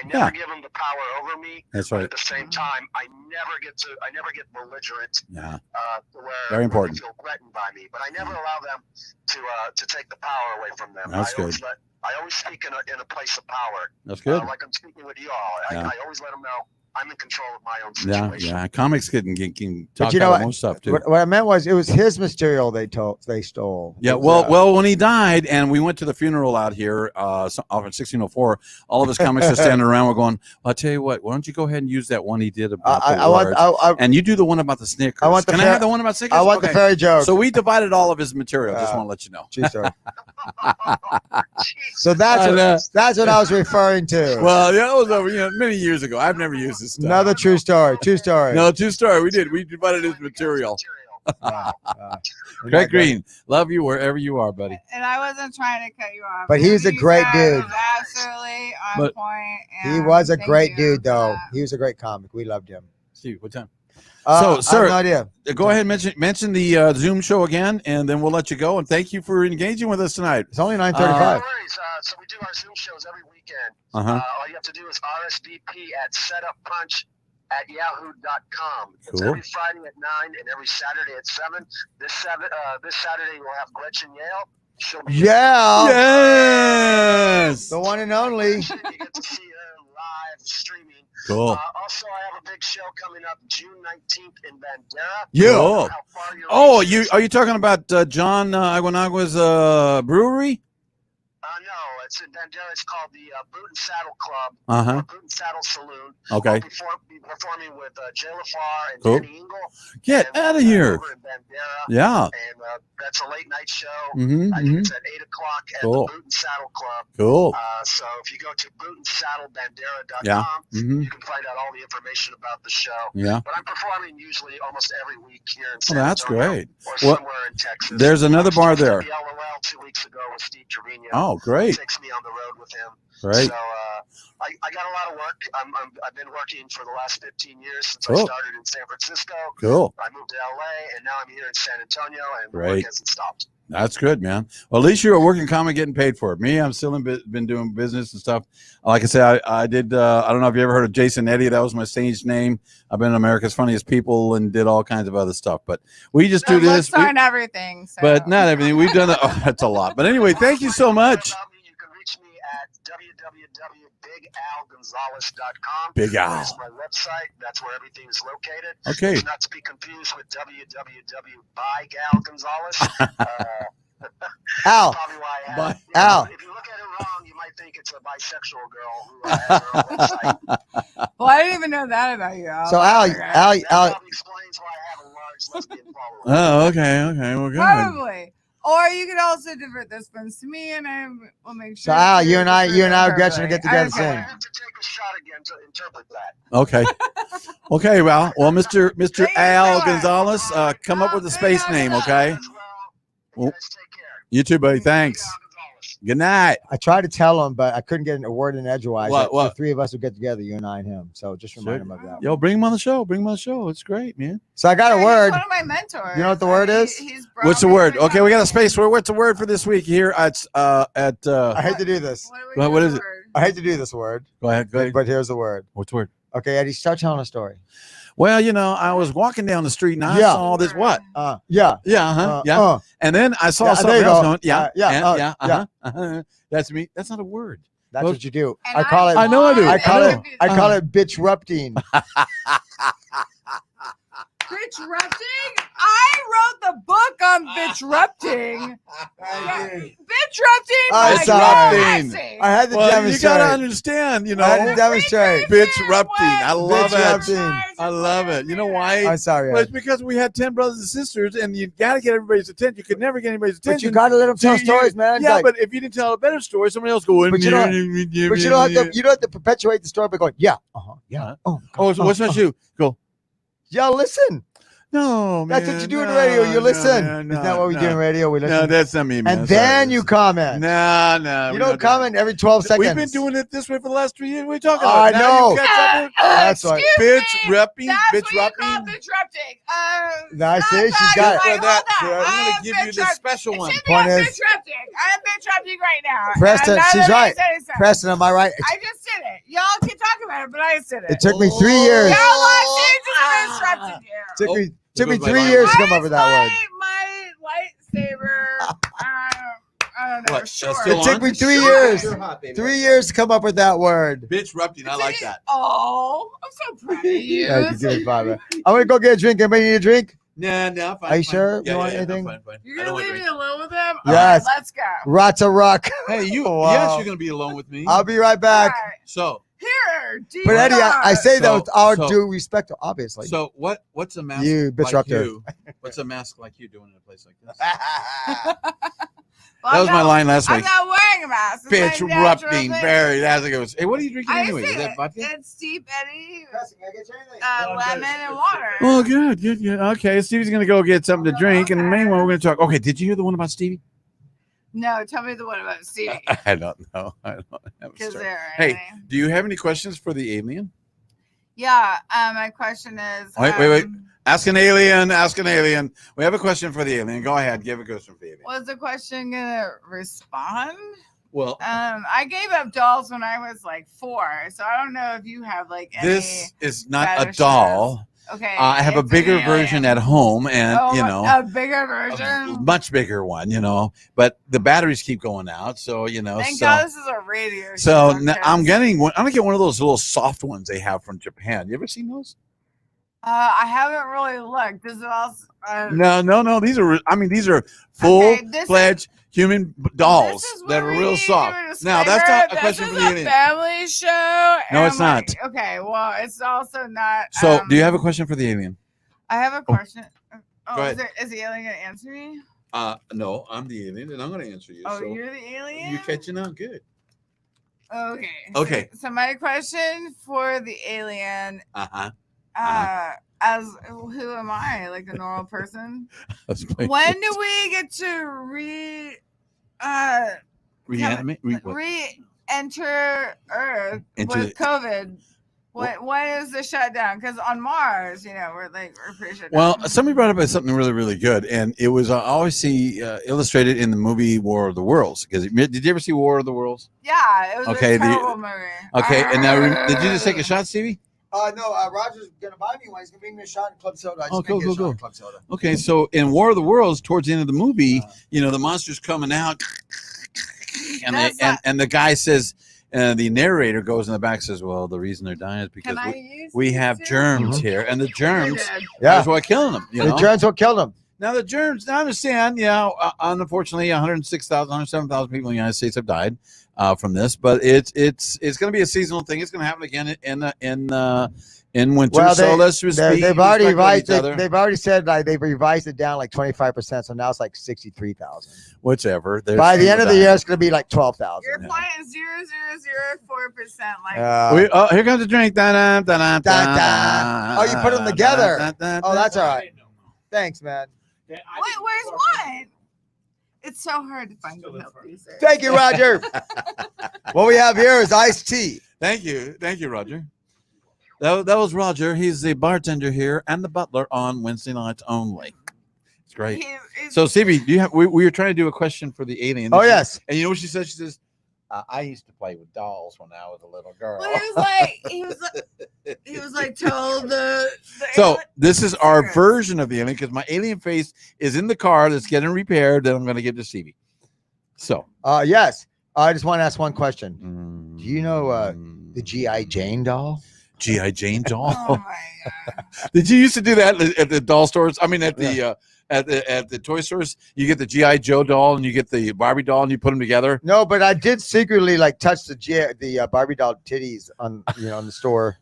Yeah. the power over me. That's But right. at the same time, I never get belligerent Yeah. to where Very important. they feel threatened by me. But I never allow them to take the power away from them. That's I always speak in a place of power. That's good. Like I'm speaking with you all. Yeah. I always let them know I'm in control of my own Yeah. situation. Yeah. Comics can talk you know about what? most stuff too. What I meant was, it was his material they stole. Yeah, It was, well, when he died, and we went to the funeral out here, off in 1604, all of his comics are standing around. We're going, well, I'll tell you what, why don't you go ahead and use that one he did about the words, and you do the one about the Snickers. I want the Can I fair- have the one about Snickers? I want the Okay. fairy joke. So we divided all of his material. Just Yeah. want to let you know. True story. Jeez. So that's I know. that's what I was referring to. Well, yeah, it was over many years ago. I've never used this stuff. Another true story. True story. No, true story. We did. We divided his material. Greg Green, love you wherever you are, buddy. And I wasn't trying to cut you off. But he's a You great guys dude. was absolutely on But- point. He and was a thank great you dude, for though. that. He was a great comic. We loved him. Steve, what time? I sir, have no idea. Go ahead and mention the Zoom show again, and then we'll let you go. And thank you for engaging with us tonight. It's only No 9:35. worries. So we do our Zoom shows every weekend. Uh-huh. All you have to do is RSVP at setuppunch@yahoo.com. It's Cool. every Friday at 9 and every Saturday at 7. This Saturday we'll have Gretchen Yale. She'll be Yeah. Yes. The one and only. You get to see her live streaming. Cool. Also, I have a big show coming up June 19th in Bandera. Yeah. I don't know how far your Oh, reach is. are you talking about John Aguanagua's brewery? No, it's in Bandera. It's called the Boot and Saddle Club. Uh-huh. Boot and Saddle Saloon. Okay. I'll be performing with Jay LaFar and Cool. Danny Engel. Get And, out of here. Over in Bandera. Yeah. And that's a late night show. Mm-hmm. I think it's at 8 o'clock at Cool. the Boot and Saddle Club. Cool. So if you go to bootandsaddlebandera.com, Yeah. Mm-hmm. you can find out all the information about the show. Yeah. But I'm performing usually almost every week here in Well, San that's Antonio great. or Well, somewhere in Texas. There's another I bar was just there. at the LOL 2 weeks ago with Steve Trevino. Oh, great. He takes me on the road with him. Great. So I got a lot of work. I've been working for the last 15 years since Cool. I started in San Francisco. Cool. I moved to LA, and now I'm here in San Antonio, and the Great. work hasn't stopped. That's good, man. Well, at least you're a working comic getting paid for it. Me, I'm still been doing business and stuff. Like I said, I did. I don't know if you ever heard of Jason Eddy. That was my stage name. I've been America's Funniest People and did all kinds of other stuff. But we just do this. Looks aren't everything. So. But not everything. We've done. Oh, that's a lot. But anyway, thank you so much. About me, you can reach me at www.bigalgonzalez.com. Big Al. That's my website. That's where everything is located. Okay. It's not to be confused with www.bygalgonzalez. Al. Probably why I Bye. have, Al. If you look at it wrong, you might think it's a bisexual girl who has her own website. Well, I didn't even know that about you. So Al, That Al, probably explains why I have a large lesbian follower. Oh, okay. Okay. Well, good. Probably. Or you could also divert those funds to me, and I will make sure. So Al, to you and I, divert Gretchen, will everybody. get together Okay. soon. I have to take a shot again to interpret that. Okay. Okay. Well, Mr. Thank you Al so much. Gonzalez, come up with a space name. Okay. As well. Well, You guys take care. You too, buddy. Thanks. Gonzalez. Good night. I tried to tell him, but I couldn't get a word in edgewise. What- The what? three of us would get together, you and I and him. So just remind Sure. him of that. Yo, bring him on the show. Bring him on the show. It's great, man. So I got a He's word. one of my mentors. You know what the word is? He's What's the brought me word? to Okay, we got a comedy. space. What's the word for this week here at I hate to do this. What, do we Well, do what the is it? word? I hate to do this word, Go ahead. Go ahead. but here's the word. What's the word? Okay, Eddie, start telling a story. Well, I was walking down the street and I Yeah. saw this. What? Yeah. Yeah, yeah. And then I saw Yeah, something there you else go. going. Yeah, yeah, yeah. That's me. That's not a word. That's Well, what you do. And I call it. I know I do. I call I it. know. I call it bitch-rupting. Bitch-rupting? I wrote the book on bitch-rupting. Bitch-rupting? I'm my sorry. God. I had to Well, you demonstrate. gotta understand. I had to demonstrate. Bitch-rupting. I love Bitch-rupting. it. I love it. You know why? I'm sorry. Well, Ed. it's because we had 10 brothers and sisters, and you got to get everybody's attention. You could never get anybody's But attention. you got to let them So tell stories, man. Yeah, Like, but if you didn't tell a better story, somebody else go in. But you don't- but you don't have to. You don't have to perpetuate the story by going, yeah, yeah. Oh, so what's that you? Go. Yeah, listen. No, man. That's what you do in radio. You listen. Isn't that what we do in radio? We listen. No, that's not me, man. And then you comment. No. You don't comment every 12 seconds. We've been doing it this way for the last 3 years. What are you talking I about? Now know. you got something? That's right. Bitch repping. That's Bitch what you call repping. bitch-rupting. Now, see, she's got it. For that, hold on. I'm I going am to give you the bitch-rupting. special one. Excuse me, Point I'm is- bitch-rupting. I am bitch-rupting right now. Preston, And she's none of right. you said anything. Preston, am I right? I just did it. Y'all can talk about it, but I said it. It took me 3 years. Y'all like just bitch-rupted you. Took me There goes my 3 line. years to Why come up is with that word. My lightsaber. I don't know. What, Short. still It took on? me 3 Sure. years. You're hot, baby. 3 years to come up with that word. Bitch rupting. I like that. Oh, I'm so proud of you. Thank you, good father. I'm gonna go get a drink. Anybody need a drink? Nah, fine. Are you fine. sure? Yeah, You want yeah, anything? Fine. You're I don't gonna want leave to me drink. alone with him? Yes. Alright, let's go. Rata rock. Hey, you. Wow. Yes, you're going to be alone with me. I'll be right back. Alright. So, Here, But Eddie, I say that with all So- due respect, obviously. what's a mask You like disruptor. you? What's a mask like you doing in a place like this? Well, That was my line last I'm week. not wearing a mask. It's Bitch my natural rupting. thing. Very. That's like it was. Hey, what are you drinking I anyway? see Is that it. vodka? It's deep Eddie, Oh, lemon and water. Oh, good. Okay, Stevie's gonna go get something to drink, and meanwhile we're gonna talk. Okay, did you hear the one about Stevie? No, tell me the one about Stevie. I don't know. I don't have a Because story. there. Hey, do you have any questions for the alien? Yeah. My question is. Wait. Ask an alien. We have a question for the alien. Go ahead. Give a question for the alien. Was the question gonna respond? Well, I gave up dolls when I was like 4, so I don't know if you have like any. this is not a fetishes. doll. Okay. I have a it's an bigger alien. version at home, and a bigger a version. much bigger one. But the batteries keep going out, so Thank so. God this is a radio. So show, I'm kids. getting one. I'm gonna get one of those little soft ones they have from Japan. You ever seen those? I haven't really looked. This is also. No. These are full-fledged human dolls This is that where are we real need soft. to Now that's not a disclaimer, question for this the is alien. a family show. No, and it's not. Okay, well, it's also not. So, do you have a question for the alien? I have a question. Go ahead. Is the alien gonna answer me? No, I'm the alien, and I'm going to answer you. Oh, so you're the alien. you catching on good. Okay. Okay. So my question for the alien, Uh-huh. as who am I? Like a normal person? Let's play. When do we get to Reanimate? re-enter Earth Into with the- COVID? When is the shutdown? Because on Mars, we're pretty sure. Well, somebody brought up something really, really good, and it was I always see illustrated in the movie War of the Worlds. Because did you ever see War of the Worlds? Yeah, it was Okay, a terrible movie. Okay, and now did you just take a shot, Stevie? No, Roger's gonna buy me one. He's gonna bring me a shot in club soda. I just Oh, gonna get a go. shot in club soda. Okay, so in War of the Worlds, towards the end of the movie, the monster's coming out, and and the guy says, the narrator goes in the back and says, "Well, the reason they're dying is because Can I use we these have too? germs here, and the germs Yeah, is what killing them." the germs will kill them. Now the germs. Now I understand. Unfortunately, 106,000, 107,000 people in the United States have died from this, but it's going to be a seasonal thing. It's going to happen again in winter. Well, so let's just they've already revised each it. other. They've already said like they've revised it down like 25%. So now it's like 63,000. Whichever. By the end of the year, it's gonna be like 12,000. You're playing 0.0004%. Like Here comes the drink. Oh, you put them together. Oh, that's all right. Thanks, man. wait, where's mine? It's so hard to find good help these days. Thank you, Roger. What we have here is iced tea. Thank you, Roger. That was Roger. He's the bartender here and the butler on Wednesday nights only. It's great. So, Stevie, do you have? We were trying to do a question for the alien. Oh yes. And you know what she said? She says, I used to play with dolls when I was a little girl. Well, he was like told the So alien- this is our Secrets. version of the alien because my alien face is in the car that's getting repaired that I'm going to give to Stevie. So, Yes. I just want to ask one question. Do you know the G.I. Jane doll? G.I. Jane doll? Oh my god! Did you used to do that at the doll stores? I mean, at the at the toy stores, you get the G.I. Joe doll and you get the Barbie doll and you put them together. No, but I did secretly like touch the Barbie doll titties on in the store.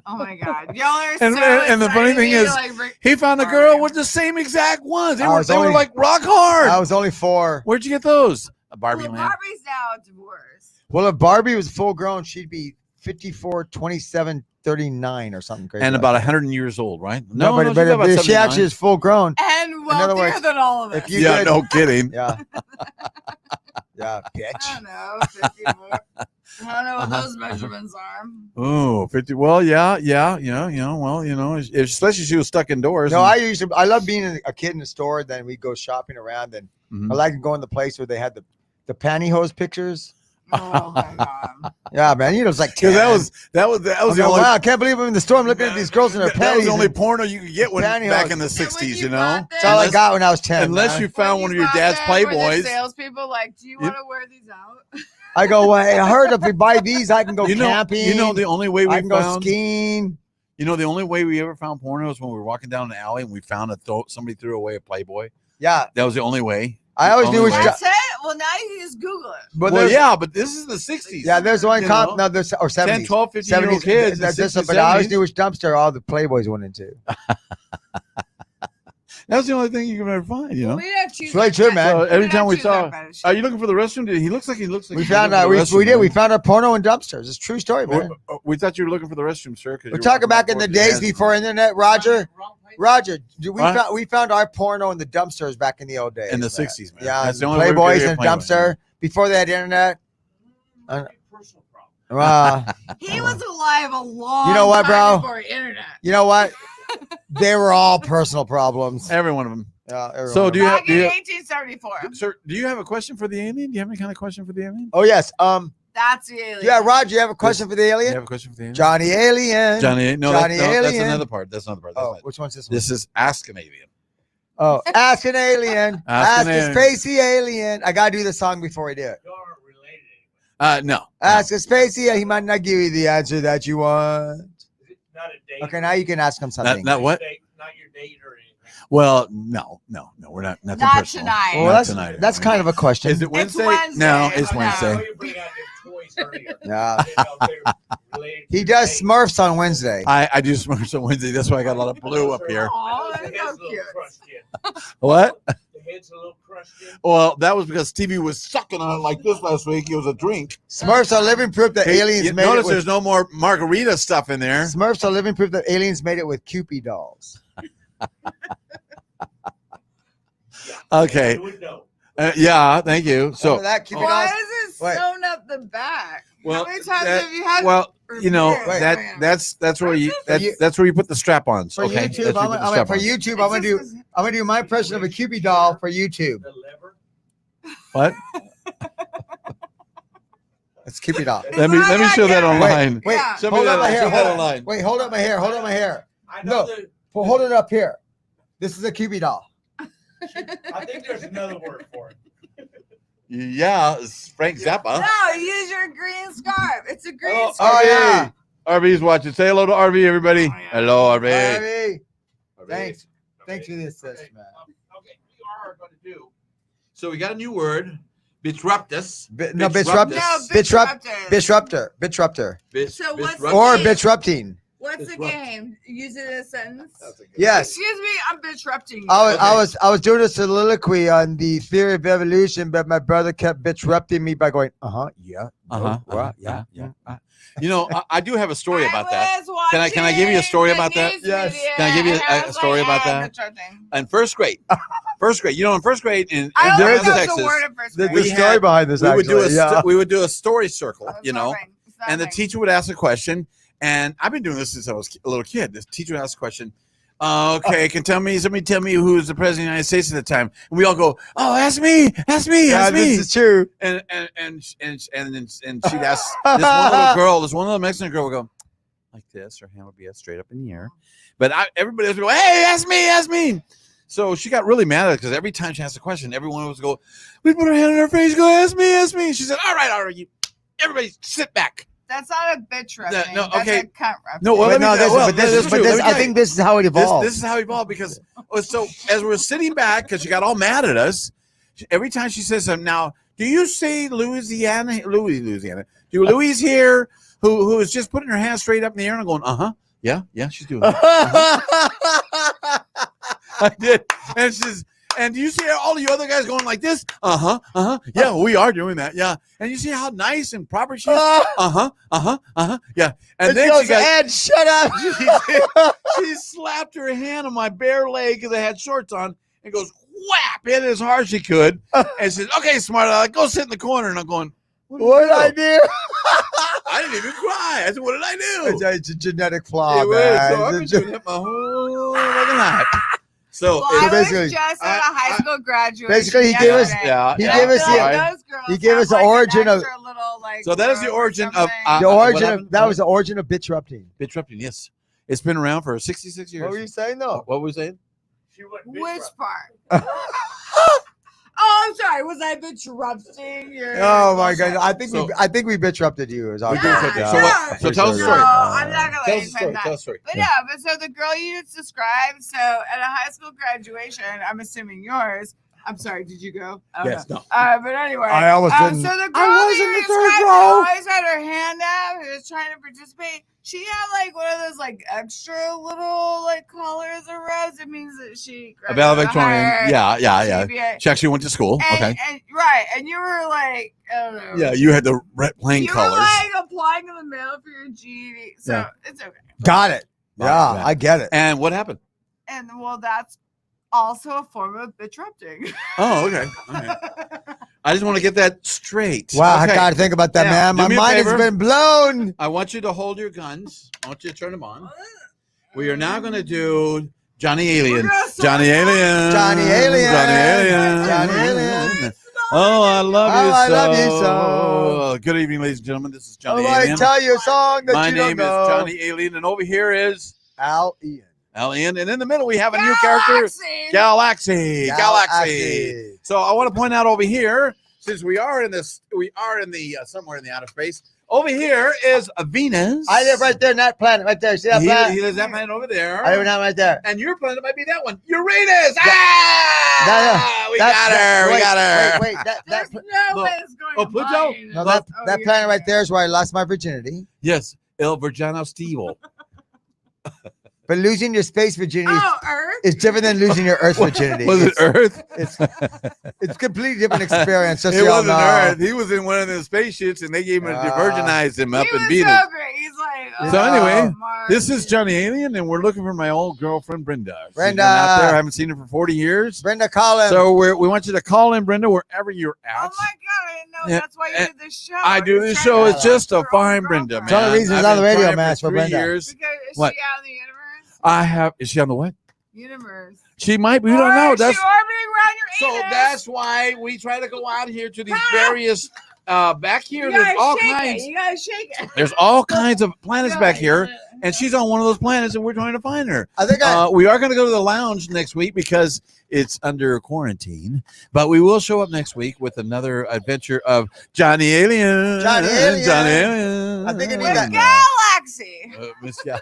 Oh my god! Y'all are And- so and the funny excited thing to, is, like, bring- He found a girl with the same exact ones. They were like rock hard. I was only 4. Where'd you get those? A Barbie well, land. Barbie's now divorced. Well, if Barbie was full grown, she'd be 54, 27, 39 or something crazy. And like about that. 100 years old, right? No, she's but about if she 79. actually is full grown. And other wealthier words, than all of us. if you Yeah, did- no kidding. Yeah. Yeah, I bitch. don't know. 54. I don't know what those measurements are. Oh, 50. Well, yeah. Well, especially she was stuck indoors. No, and- I love being a kid in the store. Then we go shopping around, and Mhm. I like going to the place where they had the pantyhose pictures. Oh my god! Yeah, man, it was like 10. Because that was I the only. wow, I can't believe I'm in the store. I'm looking at these girls in their That panties. was the only and porno you could get Pantyhose. back in the And when 60s, you you know? bought That's all I them- got when I was 10. Unless man. you found when one of you your bought dad's them, were the Playboys. salespeople like, do you want to wear these out? I go, well, hey, I heard if we buy these, I can go camping. The only way we I can go found. skiing. The only way we ever found porno is when we were walking down an alley and we found somebody threw away a Playboy. Yeah, That was the only way. I always knew Only which. way. That's it. Well, now you can just Google it. But Well, there's, yeah, but this is the 60s. yeah, there's one You comp. know? No, there's or 70s. 10, 12, 15-year-old 70s, kids. That's in just, 60s, but I always 70s. knew which dumpster all the Playboys went into. That was the only thing you could ever find, you know? We have choose It's really true, man. So every time we saw, fetish. are you looking for the restroom? He looks like We he's found looking out. for We the restroom, did. man. We found our porno in dumpsters. It's a true story, man. We thought you were looking for the restroom, sir. We're talking back in the days before internet, Roger. Roger, we found our porno in the dumpsters back in the old days. in the man. 60s, man. Yeah, That's the only way we could Playboys get and Playboy. dumpster before they had internet. Personal problem. He was alive a long You know what, time bro? before internet. You know what? They were all personal problems. Every one of them. Yeah, every So one of do them. you have, Back do in you, 1874. sir? Do you have a question for the alien? Do you have any kind of question for the alien? Oh yes. That's the alien. Yeah, Roger, you have a question for the Do you alien? have a question for the alien? Johnny Alien. Johnny, no, Johnny that's Alien. another part. That's another part. That's Oh, not- which one's this one? This is Ask an Alien. Oh, ask an alien. Ask Ask an a alien. spacey alien. I gotta do the song before we do it. You aren't related. No. Ask a spacey. He might not give you the answer that you want. Is it not a date? Okay, now you can ask him something. Not what? Not your date or anything. Well, no, we're not. Nothing Not personal. tonight. Well, Not that's tonight. that's kind of a question. Is it Wednesday? Wednesday. No, it's Oh, no. Wednesday. I know you bring out your toys earlier. Yeah. I didn't know if they were related to He your does date. Smurfs on Wednesday. I do Smurfs on Wednesday. That's why I got a lot of blue up here. Aw, I know the that's head's so a little cute. crushed in. What? The head's a little crushed in. Well, that was because Stevie was sucking on it like this last week. It was a drink. Smurfs are living proof that aliens You made it notice with there's no more margarita stuff in there. Smurfs are living proof that aliens made it with Cupid dolls. Okay. You would know. Yeah, thank you. Remember So, that Cupid Why dolls? is it Wait. sewn up the back? Well, How many times that- have you had? well, you know Wait, that's where you that's where you put the strap-ons. For Okay, YouTube, That's where you put the for strap-ons. YouTube, I'm gonna do my impression of a Cupid doll for YouTube. The lever. What? It's Cupid doll. Let me show that online. Wait, Yeah. Show me hold that, up my hair. show that Hold, online. wait, hold up my hair. Hold up my hair. I know No. Well, hold it up here. This is a Cupid doll. I think there's another word for it. Yeah, it's Frank Zappa. No, use your green scarf. It's a green Oh, scarf. Oh, yeah. RV's watching. Say hello to RV, everybody. Oh, yeah. Hello, RV. Harvey, RV. Thanks. Thanks for the assist, Okay, man. Okay, we are going to do. So we got a new word, disruptus. No, Disruptus. No, Disrupt- disruptors. Disruptor. So what's the Or game? disrupting. What's the Disrupt. game? Use it in a sentence. Yes. Excuse me, I'm disrupting you. I was doing a soliloquy on the theory of evolution, but my brother kept disrupting me by going, yeah, yeah. You know, I do have a story about that. was Can I give you a story watching about that? the news Yes. video, Can I give you and a I was story about "Ah, that?" disrupting." In first grade, in first grade in I There don't is know a- the Texas, word in first The, grade. We story had- behind this, we would do actually. we would do a story circle, It's you know, nothing. It's and the nothing. teacher would ask a question, and I've been doing this since I was a little kid. The teacher would ask a question. Okay, somebody tell me who's the president of the United States at the time. And we all go, oh, ask me, ask me, Yeah, ask me. this is true. And she'd ask this one little Mexican girl would go like this, her hand would be straight up in the air. But everybody else would go, hey, ask me, ask me. So she got really mad at it because every time she asked a question, everyone was go, we put her hand on her face, go, ask me, ask me. She said, all right, everybody sit back. That's not a bitch repping. No, That's okay. a cunt repping. No, well, I think this is how it evolved. This is how it evolved because so as we're sitting back, because she got all mad at us, every time she says something, now, do you say Louisiana? Do Louise here, who is just putting her hand straight up in the air and going, yeah, she's doing it. I did. And do you see all you other guys going like this? Yeah, we are doing that. Yeah. And you see how nice and proper she is? Yeah. And then she got, Ed, shut up. she slapped her hand on my bare leg because I had shorts on and goes whap, hit it as hard as she could. And says, okay, smart aleck, go sit in the corner. And I'm going, what did I do? I didn't even cry. I said, what did I do? It's a genetic flaw, It was. man. So I've been doing it my whole fucking life. So Well, I was basically- just at a high school graduation. basically, he gave us- yesterday. he gave us Those he gave girls us the have, like, origin an of- extra little, like, So that is the robe or origin of, something. The what origin of happened? that was the origin of bitch-rupting. Bitch-rupting, yes. It's been around for 66 years. What were you saying, though? What were we saying? She went Which part? Oh, I'm sorry. Was I interrupting your? Oh my bullshit? god! I think we bitch-rupted you. Is all We good. did say that. So Yeah. so tell us the No, story. I'm not gonna let Tell you us the say story. that. Tell us the story. But but so the girl you just described, so at a high school graduation, I'm assuming yours. I'm sorry, did you go? I don't Yes, know. no. But anyway, I almost didn't. So the girl I was that in you the third described row. always had her hand out, who was trying to participate. She had like one of those like extra little like collars or robes. It means that she A valedictorian. higher Yeah. GPA. She actually went to school. Okay. And right, and you were like, I don't know. Yeah, you had the plain You colors. were like applying in the mail for your GED, so Yeah. it's okay. Got it. Right, Yeah, right. I get it. And what happened? And well, that's also a form of disrupting. Oh, okay. All right. I just want to get that straight. Wow, Okay. I gotta think about that, Now, man. do My me a mind has favor. been blown. I want you to hold your guns. I want you to turn them on. We are now going to do Johnny Alien. Johnny Alien. Johnny Alien. Johnny Alien. Johnny Alien. Oh, I love Oh, you so. I love you so. Good evening, ladies and gentlemen. This is Johnny Oh, I Alien. tell you a song that My you name don't know. is Johnny Alien, and over here is Al Ian. Alien, and in the middle we have a new character, Galaxy. Galaxy. So I want to point out over here, since we are in the somewhere in the outer space. Over here is a Venus. I live right there in that planet, right there. See that planet? He lives that planet over there. I live in that right there. And your planet might be that one. Uranus. Ah! We got her. We got her. Wait, that There's no No. way it's going Oh, to Pluto? mine. no, that Oh, planet right yeah. there is where I lost my virginity. Yes, El Virgano Stevo. But losing your space virginity Oh, Earth. is different than losing your Earth virginity. Was it Earth? It's a completely different experience. Just It so y'all wasn't know. Earth. He was in one of the spaceships, and they gave him Ah. virginized him up He in was Venus. so great. He's like, So anyway, Mars. This is Johnny Alien, and we're looking for my old girlfriend Brenda. She's been Brenda. out there. I haven't seen her for 40 years. Brenda Collins. So we want you to call in Brenda wherever you're Oh at. my god, I didn't know Yeah, that's why you and did this show. I do You're this trying show. to It's just to your own find Brenda, man. girlfriend. It's one of the reasons I've on the been radio, trying man, for 3 Brenda. years. Because is What? she out in the universe? Is she on the what? Universe. She might. We Or don't know. is That's she orbiting around your so. anus? That's why we try to go out here to these Ah! various. Back here, You there's gotta all shake kinds. it. You gotta shake it. There's all kinds of planets back Right. here, and she's on one of those planets, and we're trying to find her. I think We are going to go to the lounge next week because it's under quarantine, but we will show up next week with another adventure of Johnny Alien. Johnny Alien. Johnny Alien. I think I need With that. Galaxy. Miss yeah.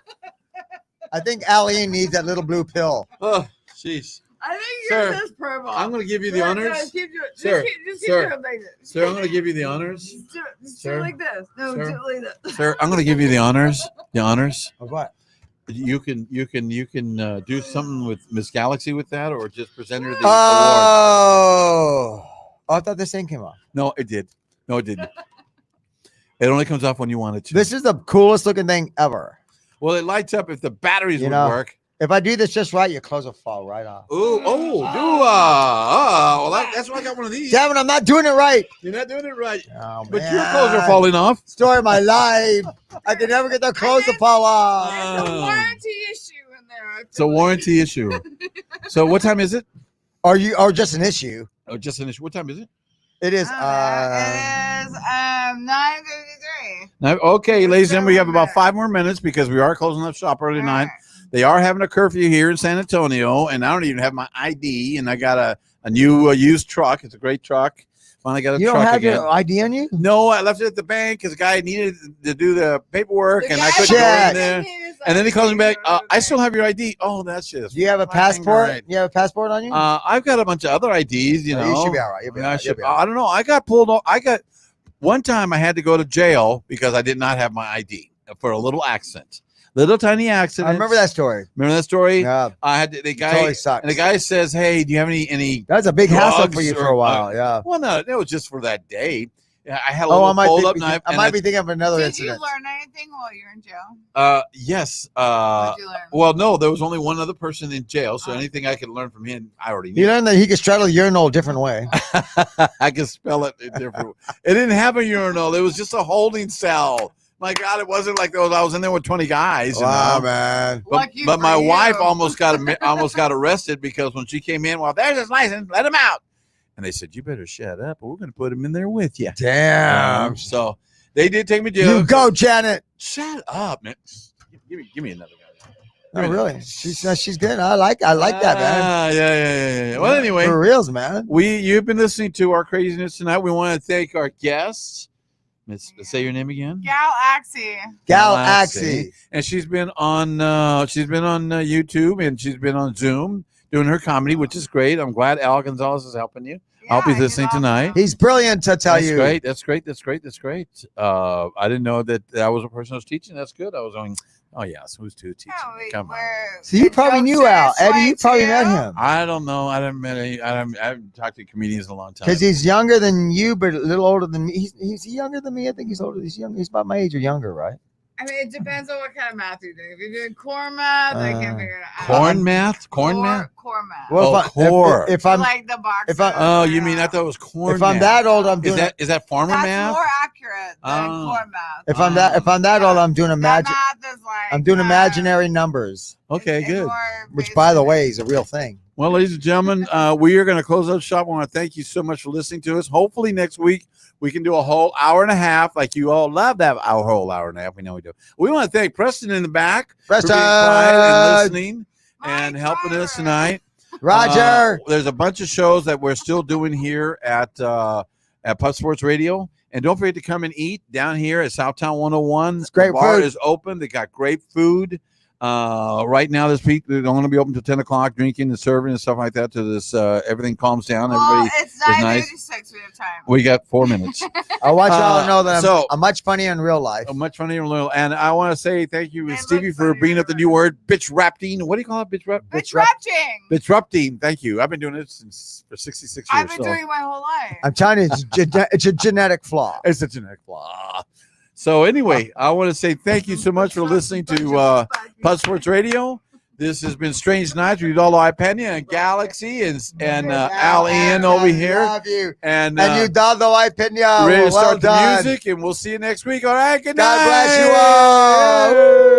I think Al Ian needs that little blue pill. Oh, jeez. I think Sir, yours is purple. I'm going to give you the Look, honors. guys, keep doing- Sir, just keep sir, doing it like this. Sir, I'm going to give you the honors. Just do it. Just do Sir, it like this. No, sir. do it like this. Sir, I'm going to give you the honors. The honors. Of what? You can do something with Miss Galaxy with that, or just present her the award. Oh, I thought this thing came off. No, it did. No, it didn't. It only comes off when you want it to. This is the coolest looking thing ever. Well, it lights up if the batteries You would know, work. If I do this just right, your clothes will fall right off. Well, that's why I got one of these. Damn it, I'm not doing it right. You're not doing it right. Oh, But man. your clothes are falling off. Story of my life. I can never get their clothes to fall off. There's a warranty issue in there. It's a warranty issue. So what time is it? Or just an issue. Oh, just an issue. What time is it? It is. It is 9:53. Now, okay, We're ladies and gentlemen, we have still about there. 5 more minutes because we are closing up shop early tonight. All right. They are having a curfew here in San Antonio, and I don't even have my ID, and I got a new used truck. It's a great truck. Finally got a You truck don't have again. your ID on you? No, I left it at the bank because the guy needed to do the paperwork, The and I guy couldn't go in Shit. there. He's And then he calls me back. like, I still have your ID. Oh, that's just. Do you have a fucking passport? right. You have a passport on you? I've got a bunch of other IDs. You No, know, you should be all right. You'll be I, all mean, right. You'll be all I don't know. I got pulled off. One time I had to go to jail because I did not have my ID for a little accident, little tiny accident. I remember that story. Remember that story? Yeah, I had the guy, totally sucks. and the guy says, "Hey, do you have any?" That's a big hassle for drugs you for or, a while. Yeah. Well, no, it was just for that day. I had a Oh, little I might fold be, up knife. I and might be thinking of another Did incident. you learn anything while you were in jail? Yes. What did you learn? Well, no, there was only one other person in jail, so Oh. anything I could learn from him, I already You knew. learned that he could straddle a urinal a different way. I can spell it different. It didn't have a urinal. It was just a holding cell. My God, it wasn't like those. I was in there with 20 guys. You Wow, know? man. But, Lucky but for my you. wife almost got arrested because when she came in, well, there's his license. Let him out. And they said, "You better shut up, or we're going to put him in there with you." Damn. So they did take me to jail. You go, Janet. Shut up, man. Give me another guy. Oh, really? She's good. I like that, man. Yeah. Well, anyway, For reals, man. you've been listening to our craziness tonight. We want to thank our guests. Say your name again. Galaxy. Galaxy. And she's been on YouTube, and she's been on Zoom doing her comedy, which is great. I'm glad Al Gonzalez is helping you. I hope he's he's listening awesome. tonight. He's brilliant, to tell That's you. great. That's great. I didn't know that was a person I was teaching. That's good. I was going, oh yes, who's to teaching? Come on. So you probably knew Al. Eddie, you probably met him. I don't know. I haven't talked to comedians in a long time. Because he's younger than you, but a little older than me. He's younger than me. I think he's older. He's young. He's about my age or younger, right? I mean, it depends on what kind of math you're doing. If you're doing core math, I can't figure it out. Corn math? Corn math? Core math. Well, core. If I'm like the box. if I- Oh, you mean I thought it was corn if I'm math. that old, I'm doing. Is that farmer That's math? more accurate than Oh. core math. If I'm that old, I'm doing That imagine. math is like I'm doing imaginary numbers, Okay, it's good. more which, by the basic. way, is a real thing. Well, ladies and gentlemen, we are going to close up shop. I want to thank you so much for listening to us. Hopefully next week we can do a whole hour and a half, like you all love that our whole hour and a half. We know we do. We want to thank Preston in the back for being quiet and listening and helping us tonight. Roger. There's a bunch of shows that we're still doing here at Puff Sports Radio. And don't forget to come and eat down here at Southtown 101. It's great The bar food. is open. They got great food. Right now, this week they're going to be open till 10 o'clock, drinking and serving and stuff like that. To this, everything calms down. Well, Everybody, it's nice. 9:36. We have time. we got 4 minutes. I want y'all to know that so- I'm much funnier in real life. Much funnier and little. And I want to say thank you, They Stevie, look for funny, bringing up the new word, bitch rapting. What do you call it? Disrupting. Disrupting. Thank you. I've been doing it for 66 years. I've been so. doing it my whole life. I'm telling you, it's a genetic flaw. It's a genetic flaw. So anyway, I want to say thank you so much for listening to Puff Sports Radio. This has been Strange Nights with Udalo Pena and Galaxy and Al Ian over here. Love you. And you done the white pina. ready to Well start done. the music, and we'll see you next week. All right, good night. God bless you all. Yay.